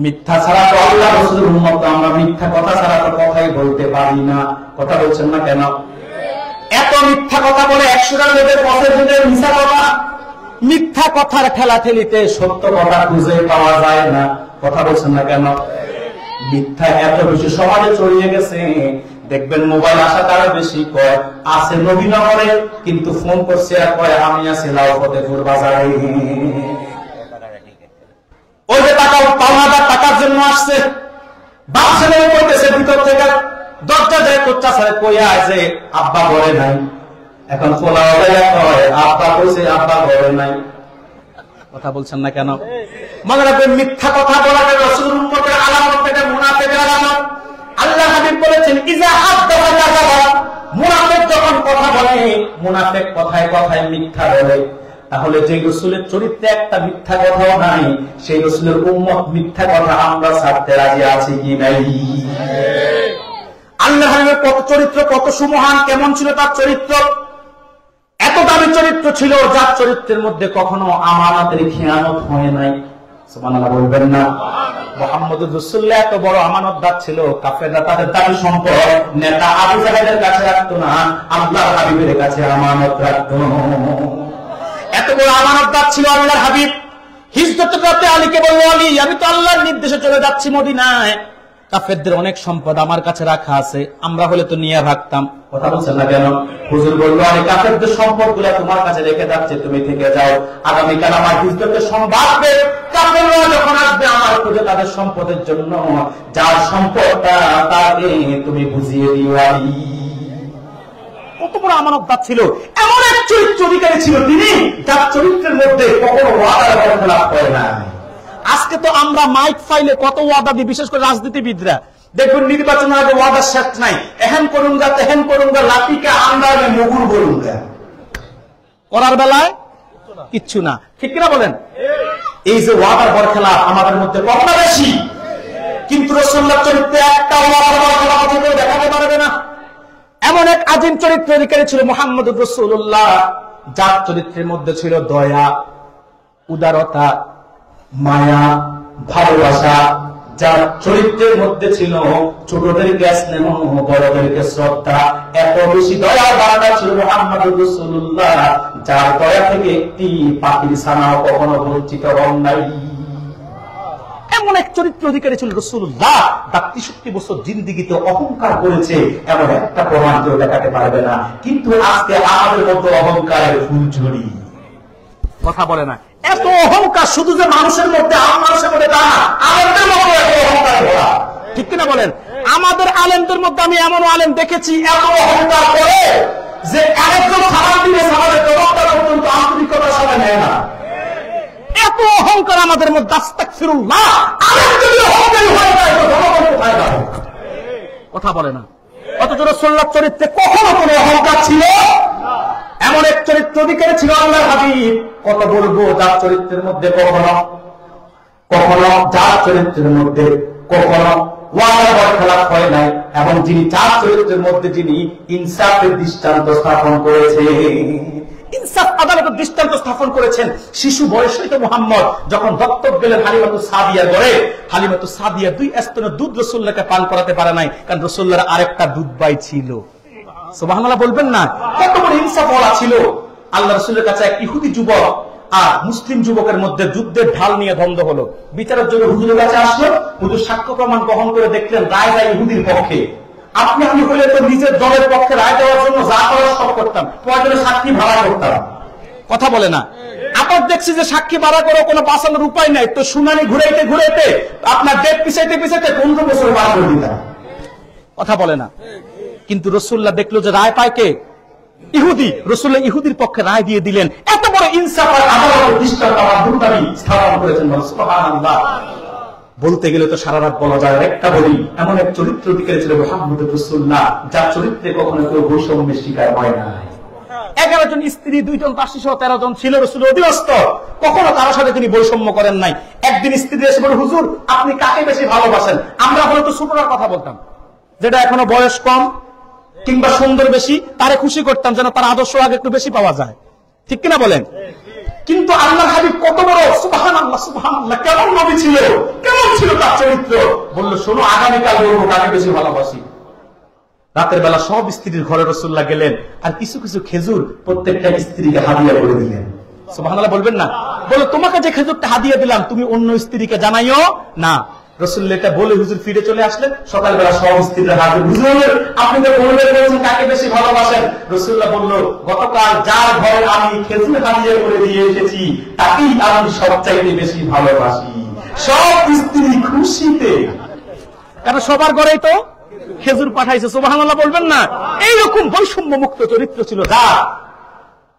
Speaker 2: মিথ্যা ছাড়া তো আল্লাহ রাসূলের উম্মত, আমরা মিথ্যা কথা ছাড়া তো কথাই বলতে পারি না। কথা বলছেন না কেন? এত মিথ্যা কথা বলে 100টা লোকের পথে যদি মিথ্যা কথা, মিথ্যা কথার ঠেলাঠেলিতে সত্য কথা খুঁজে পাওয়া যায় না। কথা বলছেন না কেন? মিথ্যা এত বেশি সমাজে ছড়িয়ে গেছে, দেখবেন মোবাইল আসা তারা বেশি কয় আছে নবীনগরে, কিন্তু ফোন করছে আর কয় আমি আছি লাউ ফতেপুর বাজারে। ওই যে টাকা পাওনাদার টাকার জন্য আসছে, বাপ ছেলে করতেছে ভিতর থেকে দরজা যায় কোচ্চা ছেড়ে কইয়া যে আব্বা ঘরে নাই। এখন ফোলা কয় আব্বা কইছে আব্বা ঘরে নাই। কথা বলছেন না কেন? মনে রাখবেন, মিথ্যা কথা বলাটা রাসূলুর উম্মতের আলামত, এটা মুনাফিকের আলামত। আল্লাহ হাবিব বলেছেন ইজা হাদাথা কাযাবা, মুনাফিক যখন কথা বলে, মুনাফিক কথায় কথায় মিথ্যা বলে। তাহলে যে রাসূলের চরিত্রে একটা মিথ্যা কথাও নাই, সেই রাসূলের উম্মত মিথ্যা কথা আমরা ছাড়তে রাজি আছি কি নাই? আল্লাহ হাবিবের কত চরিত্র, কত সুমহান, কেমন ছিল তার চরিত্র? এত দামি চরিত্র ছিল যার চরিত্রের মধ্যে কখনো আমানতের খেয়ানত হয় নাই। সুবহানাল্লাহ বলবেন না? মুহাম্মদুর রাসূলুল্লাহ এত বড় আমানতদার ছিল, কাফেররা তাদের দামি সম্পদ নেতা আবু জাহেলের কাছে রাখতো না, আল্লাহর হাবিবের কাছে আমানত রাখতো। এত বড় আমানতদার ছিল আল্লাহর হাবিব। হিজরতের রাতে আলীকে বলল, আলী আমি তো আল্লাহর নির্দেশে চলে যাচ্ছি মদিনায়, কাফেরদের অনেক সম্পদ আমার কাছে রাখা আছে, আমরা হলে তো নিয়ে ভাগতাম। কথা বলছেন না কেন? হুজুর বলল, আরে কাফেরদের সম্পদগুলো তোমার কাছে রেখে যাচ্ছে, তুমি থেকে যাও, আগামীকাল আমার হিজরতের সংবাদ দেব, কাফেররা যখন আসবে আমার খুঁজে তাদের সম্পদের জন্য, যার সম্পদটা তাকে তুমি বুঝিয়ে দিও। আলী কত বড় আমানতদার ছিল, এমন এক চরিত্র অধিকারী ছিল তিনি, যার চরিত্রের মধ্যে কখনো ওয়াদার খেলাপ করে না। আজকে তো আমরা মাইক ফাইলে কত ওয়াদা দিই, বিশেষ করে রাজনীতিবিদরা দেখবেন নির্বাচনের আগে ওয়াদার শেষ নাই, এহেন করুঙ্গা তেহেন করুঙ্গা, লাতিকা আমরা মুগুর করুঙ্গা, করার বেলায় কিচ্ছু না। ঠিক কিনা বলেন? এই যে ওয়াদার বরখেলাপ আমাদের মধ্যে কতটা বেশি, কিন্তু রাসূলুল্লাহর চরিত্রে একটা ওয়াদার বরখেলাপ কেউ দেখাতে পারবে না। এমন এক আজিম চরিত্র অধিকারী ছিল মুহাম্মদুর রাসূলুল্লাহ, যার চরিত্রের মধ্যে ছিল দয়া, উদারতা, মায়া, ভালোবাসা, যার চরিত্রের মধ্যে ছিল ছোটদেরকে স্নেহ, বড়দেরকে শ্রদ্ধা। এত বেশি দয়া বাড়া ছিল মুহাম্মদুর রাসূলুল্লাহ, যার দয়া থেকে একটি পাখির ছানাও কখনো বঞ্চিত হন নাই। এমন এক চরিত্র অধিকারী ছিল রাসূলুল্লাহ, তার 63 বছর জিন্দেগিতে অহংকার করেছে এমন একটা প্রমাণ কেউ দেখাতে পারবে না। কিন্তু আজকে আমাদের মতো অহংকারের ফুলঝুরি। কথা বলে না? এত অহংকার শুধু যে মানুষের মধ্যে, মানুষের মধ্যে তা না, আলেমদের মধ্যে এত অহংকার করা। ঠিক কিনা বলেন? আমাদের আলেমদের মধ্যে আমি এমন আলেম দেখেছি এত অহংকার করে যে আরেকজন সালাম দিলে সালামের জবাবটা পর্যন্ত আন্তরিকতার সাথে নেয় না। এত অহংকার আমাদের মধ্যে। আস্তাগফিরুল্লাহ, আলেম যদি অহংকারী হয়ে যায় তো জনগণ কোথায় যাবে? কথা বলে না? অথচ রাসূলুল্লাহর চরিত্রে কখনো কোনো অহংকার ছিল না। এমন এক চরিত্র অধিকারী ছিল আল্লাহর হাবিব। কত বলবো, যার চরিত্রের মধ্যে কখনো যার চরিত্রের মধ্যে কখনো ওয়াদার বরখেলাপ হয় নাই, এবং যিনি যার চরিত্রের মধ্যে যিনি ইনসাফের দৃষ্টান্ত স্থাপন করেছে, ইনসাফ আদালতের দৃষ্টান্ত স্থাপন করেছেন। শিশু বয়সেই তো মুহাম্মদ যখন দত্তক গেলেন হালিমাতুস সাদিয়ার ঘরে, হালিমাতুস সাদিয়া 2 স্তনের দুধ রাসূলুল্লাহকে পান করাতে পারে নাই, কারণ রাসূলুল্লাহর আরেকটা দুধ ভাই ছিল। সুবহানাল্লাহ বলবেন না? কত বড় ইনসাফ ওয়ালা ছিল। আল্লাহ রাসূলের কাছে এক ইহুদি যুবক আর মুসলিম যুবকের মধ্যে যুদ্ধের ঢাল নিয়ে দ্বন্দ্ব হলো। বিচারের জন্য হুজুরের কাছে আসলো। হুজুর সাক্ষ্য প্রমাণ গ্রহণ করে দেখলেন রায় যায় ইহুদির পক্ষে। আপনি আমি হলে তো নিজের দলের পক্ষে রায় দেওয়ার জন্য যা করার সব করতাম, প্রয়োজনে সাক্ষী ভাড়া করতাম। কথা বলে না? আবার দেখছি যে সাক্ষী ভাড়া করে কোনো বাঁচানোর উপায় নাই, তো শুনানি ঘুরাইতে ঘুরাইতে আপনার ডেট পিছাইতে পিছাইতে 15 বছর বার করে দিতাম। কথা বলে না? কিন্তু রাসূলুল্লাহ দেখলো যে রায় পায় কে? ইহুদি। রাসূলুল্লাহ ইহুদির পক্ষে রায় দিয়ে দিলেন। এত বড় ইনসাফ আর আদালতের দৃষ্টান্ত আমার দুর্দাবি স্থাপন করেছেন। সুবহানাল্লাহ। বলতে গেলে তো সারা রাত বলা যায়, একটা বলি, এমন এক চরিত্র অধিকারী ছিল মুহাম্মদুর রাসূলুল্লাহ, যার চরিত্রে কখনো কেউ বৈষম্যের শিকার হয় না। 11 জন স্ত্রী, 2 জন দাসী সহ 13 জন ছিল রাসূলের অধীনস্থ। কখনো কারোর সাথে তিনি বৈষম্য করেন নাই। একদিন স্ত্রী এসে বলে, হুজুর আপনি কাকে বেশি ভালোবাসেন? আমরা হলে তো ছোটরার কথা বলতাম। যেটা এখনো বয়স কম কিংবা সুন্দর বেশি, তারে খুশি করতাম যেন তার আদর্শ আগে একটু বেশি পাওয়া যায়। ঠিক কিনা বলেন? কিন্তু আল্লাহর হাবিব কত বড়, সুবহানাল্লাহ সুবহানাল্লাহ, কেমন নবী ছিল, কেমন ছিল তার চরিত্র। বলল, শোনো, আগামীকাল বলবো কাকে বেশি ভালোবাসি। রাতের বেলা সব স্ত্রীর ঘরে রাসূলুল্লাহ গেলেন, আর কিছু কিছু খেজুর প্রত্যেকটা স্ত্রীকে হাদিয়া করে দিলেন। সুবহানাল্লাহ বলবেন না? বলো, তোমাকে যে খেজুরটা হাদিয়া দিলাম তুমি অন্য স্ত্রীকে জানাইও না। রাসূলুল্লাহ এটা বলে হুজুর ফিরে চলে আসলেন। সকালবেলা সব স্ত্রীরা হাজির, হুজুর আপনি তো বললেন কাকে বেশি ভালোবাসেন। রাসূলুল্লাহ বলল, গতকাল যার ঘরে আমি খেজুর হাদিয়া করে দিয়ে এসেছি তাকেই আমি সবচাইতে বেশি ভালোবাসি। সব স্ত্রী খুশিতে, কারণ সবার ঘরেই তো খেজুর পাঠাইছে। সুবহানাল্লাহ বলবেন না? এইরকম বৈষম্য মুক্ত চরিত্র ছিল যা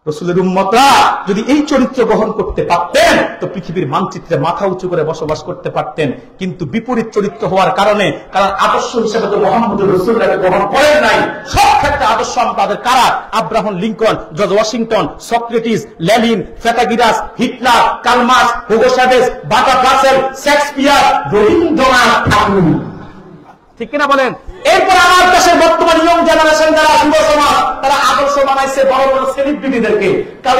Speaker 2: রাসূলের উম্মতরা যদি এই চরিত্র গ্রহণ করতে পারতেন তো পৃথিবীর মানচিত্রে মাথা উঁচু করে বসবাস করতে পারতেন। কিন্তু বিপরীত চরিত্র হওয়ার কারণে, কারণ আদর্শ হিসেবে তো মুহাম্মদ রাসূলুল্লাহকে গ্রহণ করেন নাই। সব ক্ষেত্রে আদর্শ তাদের কারা? Abraham Lincoln, George Washington, Socrates, Lenin, Pythagoras, Hitler, Karl Marx, Hugo Chavez, Bertrand Russell, Shakespeare, Rabindranath Thakur. ঠিক কিনা বলেন? এরপর আমার দেশের বর্তমান ইয়ং জেনারেশন যারা যুব সমাজ, তারা আদর্শ বানাইছে বড় বড় সেলিব্রিটিদেরকে।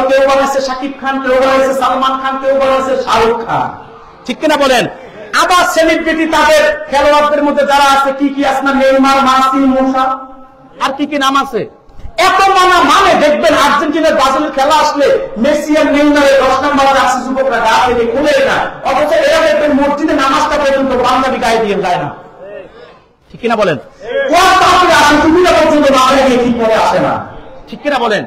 Speaker 2: কেউ বানাইছে শাকিব খান, কেউ বানাইছে সালমান খান, কেউ বানাইছে শাহরুখ খান। ঠিক কিনা বলেন? আবার সেলিব্রিটি তাদের খেলোয়াড়দের মধ্যে যারা আছে, কি কি আছে না, নেইমার, মেসি, মুসা, আর কি কি নাম আছে। এত মানে দেখবেন আর্জেন্টিনার ব্রাজিলের খেলা আসলে মেসি আর নেইমারের 10 নম্বরে আছে যুবকরা গা থেকে খুলে না, অথচ এরা দেখবেন মসজিদে নামাজটা পর্যন্ত পাঞ্জাবি গায়ে দিয়ে যায় না। ঠিক কিনা বলেন? আসে না। ঠিক কিনা বলেন?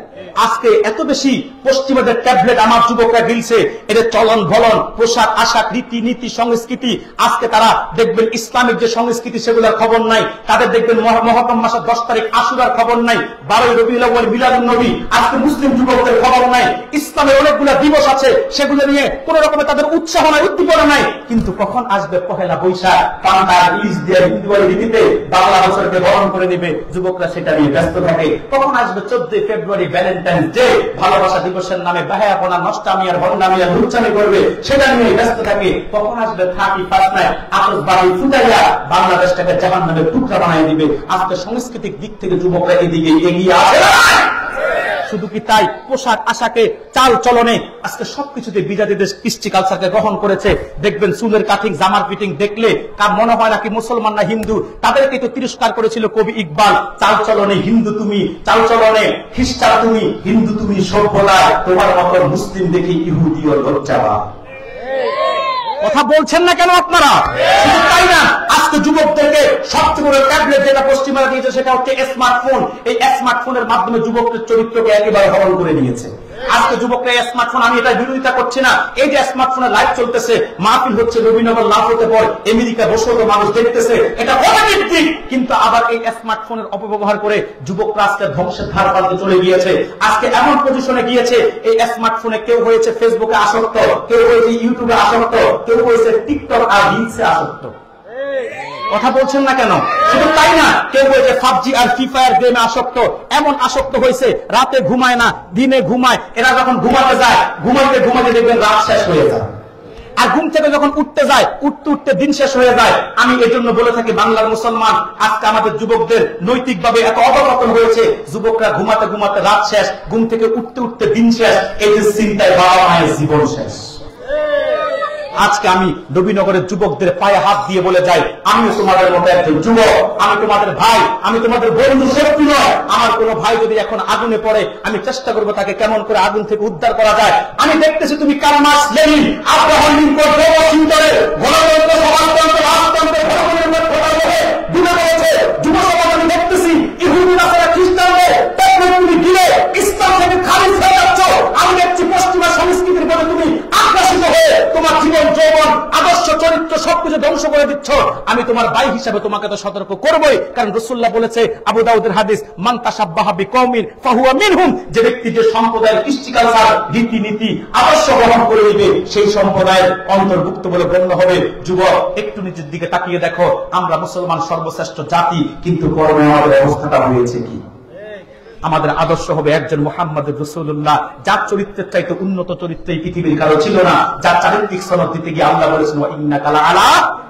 Speaker 2: আজকে এত বেশি পশ্চিমাদের ট্যাবলেট আমার যুবকরা গিলছে, এদের চলন বলন, পোশাক আশাক, রীতি নীতি, সংস্কৃতি। আজকে তারা দেখবেন ইসলামিক যে সংস্কৃতি সেগুলোর খবর নাই। তাদের দেখবেন মহরম মাসের 10 তারিখ আশুরার খবর নাই, 12 রবিউল আউয়াল মিলাদুন নবী। আজকে মুসলিম যুবকদের খবর নাই। ইসলামের অনেকগুলো দিবস আছে, সেগুলো নিয়ে কোন রকমের তাদের উৎসাহ নাই, উদ্দীপনা নাই। কিন্তু কখন আসবে পহেলা বৈশাখ, পান্তা ইলিশ দিয়ে হিন্দুয়ারি রীতিতে বাংলা বছরকে বরণ করে দিবে, যুবকরা সেটা নিয়ে ব্যস্ত থাকে। কখন আসবে 14 ফেব্রুয়ারি ভ্যালেন্টাইন্স ডে, ভালোবাসা দিবসের নামে বাহায়াপনা, নষ্টামি আর বন্ডামি আর লুচ্চামি করবে, সেটা নিয়ে ব্যস্ত থাকে। কখন আসবে 31 নাইট আতশবাজি ফুটাইয়া বাংলাদেশটাকে জাহান্নামের টুকরা বানিয়ে দিবে। আজকে সাংস্কৃতিক দিক থেকে যুবকরা এদিকে এগিয়ে আসে না। শুধু কি তাই, পোশাক আশাকে, চাল চলনে আজকে সবকিছুতে বিজাতি দেশ কৃষ্টি কালচারকে গ্রহণ করেছে। দেখবেন চুলের কাটিং, জামার ফিটিং দেখলে কার মনে হয় নাকি মুসলমান না হিন্দু। তাদেরকে তো তিরস্কার করেছিল কবি ইকবাল, চাল চলনে হিন্দু তুমি, চাল চলনে খ্রিস্টান তুমি, হিন্দু তুমি সভ্যতা, তোমার মতো মুসলিম দেখি ইহুদি ও লজ্জাবা। কথা বলছেন না কেন আপনারা? শুধু তাই না, আজকে যুবকদেরকে সবচেয়ে বড় ট্যাবলেট যেটা পশ্চিমারা দিয়েছে সেটা হচ্ছে স্মার্টফোন। এই স্মার্টফোনের মাধ্যমে যুবকদের চরিত্রকে একেবারে হরণ করে নিয়েছে। আজকে যুবকরা স্মার্টফোন, আমি এটা বিরোধিতা করছি না, এই যে স্মার্টফোনে লাইভ চলতেছে, মাহফিল হচ্ছে, নবীনগর লাভ হতে পর আমেরিকা বসে মানুষ দেখতেছে, এটা পজিটিভ দিক। কিন্তু আবার এই স্মার্টফোনের অপব্যবহার করে যুবকরা আজকে ধ্বংসের ধার প্রান্তে চলে গিয়েছে। আজকে এমন পজিশনে গিয়েছে, এই স্মার্টফোনে কেউ হয়েছে ফেসবুকে আসক্ত, কেউ হয়েছে ইউটিউবে আসক্ত, কেউ হয়েছে টিকটক আর রিলসে আসক্ত। কথা বলছেন না কেন? শুধু তাই না, কেউ হয়েছে পাবজি আর ফ্রি ফায়ার গেমে আসক্ত। এমন আসক্ত হয়েছে রাতে ঘুমায় না, দিনে ঘুমায়। এরা যখন ঘুমাতে যায়, ঘুমাতে ঘুমাতে দেখবেন রাত শেষ হয়ে যায়, আর ঘুম থেকে যখন উঠতে যায়, উঠতে উঠতে দিন শেষ হয়ে যায়। আমি এজন্য বলে থাকি, বাংলার মুসলমান, আজকে আমাদের যুবকদের নৈতিকভাবে এত অবনতন হয়েছে। যুবকরা ঘুমাতে ঘুমাতে রাত শেষ, ঘুম থেকে উঠতে উঠতে দিন শেষ, এই যে চিন্তায় বাবা মায়ের জীবন শেষ। আজকে আমি নবীনগরের যুবকদের পায়ে হাত দিয়ে বলে যাই, আমিও তোমাদের মতো একজন যুবক, আমি তোমাদের ভাই, আমি তোমাদের বন্ধু, শত্রু নয়। আমার কোন ভাই যদি এখন আগুনে পড়ে, আমি চেষ্টা করবো তাকে কেমন করে আগুন থেকে উদ্ধার করা যায়। আমি দেখতেছি তুমি Karl Marx, Lenin, Abraham Lincoln, George ওয়াশিংটনের গণতন্ত্র, সমাজতন্ত্র, রাজতন্ত্র, ধর্মের কথা বলে ডুবে পড়েছে যুব সমাজ। আমি দেখতেছি ইহুদি নাসারা খ্রিস্টানদের তুমি গিলে ইসলাম থেকে খারিজ হয়ে যাচ্ছ। আমি দেখছি পশ্চিমা সংস্কৃতির প্রতি তুমি আগ্রাসিত হয়ে তোমার জীবন, যৌবন, আদর্শ, চরিত্র সবকিছু ধ্বংস করে দিচ্ছ। আমি তোমার ভাই হিসাবে তোমাকে তো সতর্ক করবই, কারণ রাসূলুল্লাহ বলেছে, আবু দাউদের হাদিস, মান তাশাব্বাহা বিকওমিন ফাহুয়া মিনহুম, যে ব্যক্তি যে সম্প্রদায়ের কৃষ্টি কালচার, রীতি নীতি, আদর্শ গ্রহণ করে নেবে সেই সম্প্রদায়ের অন্তর্ভুক্ত বলে গণ্য হবে। যুবক, একটু নিচের দিকে তাকিয়ে দেখো, আমরা মুসলমান সর্বশ্রেষ্ঠ জাতি, কিন্তু কর্মে আমাদের অবস্থাটা হয়েছে কি? আমাদের আদর্শ হবে একজন মুহাম্মদুর রাসূলুল্লাহ, যার চরিত্রের চাইতে উন্নত চরিত্র এই পৃথিবীর কারো ছিল না, যার চারিত্রিক সনদ দিতে গিয়ে আল্লাহ বলেছেন ওয়া ইন্নাকা লাআলা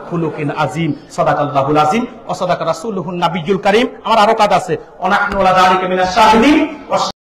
Speaker 2: খুলুকিন আযীম। সাদাকাল্লাহুল আযীম ওয়া সাদাকা রাসূলুহুন নাবিয়্যুল কারীম। আমার আরো কাজ আছে। ওয়া নাহনু আলা যালিকা মিনাশ শাহিদিন।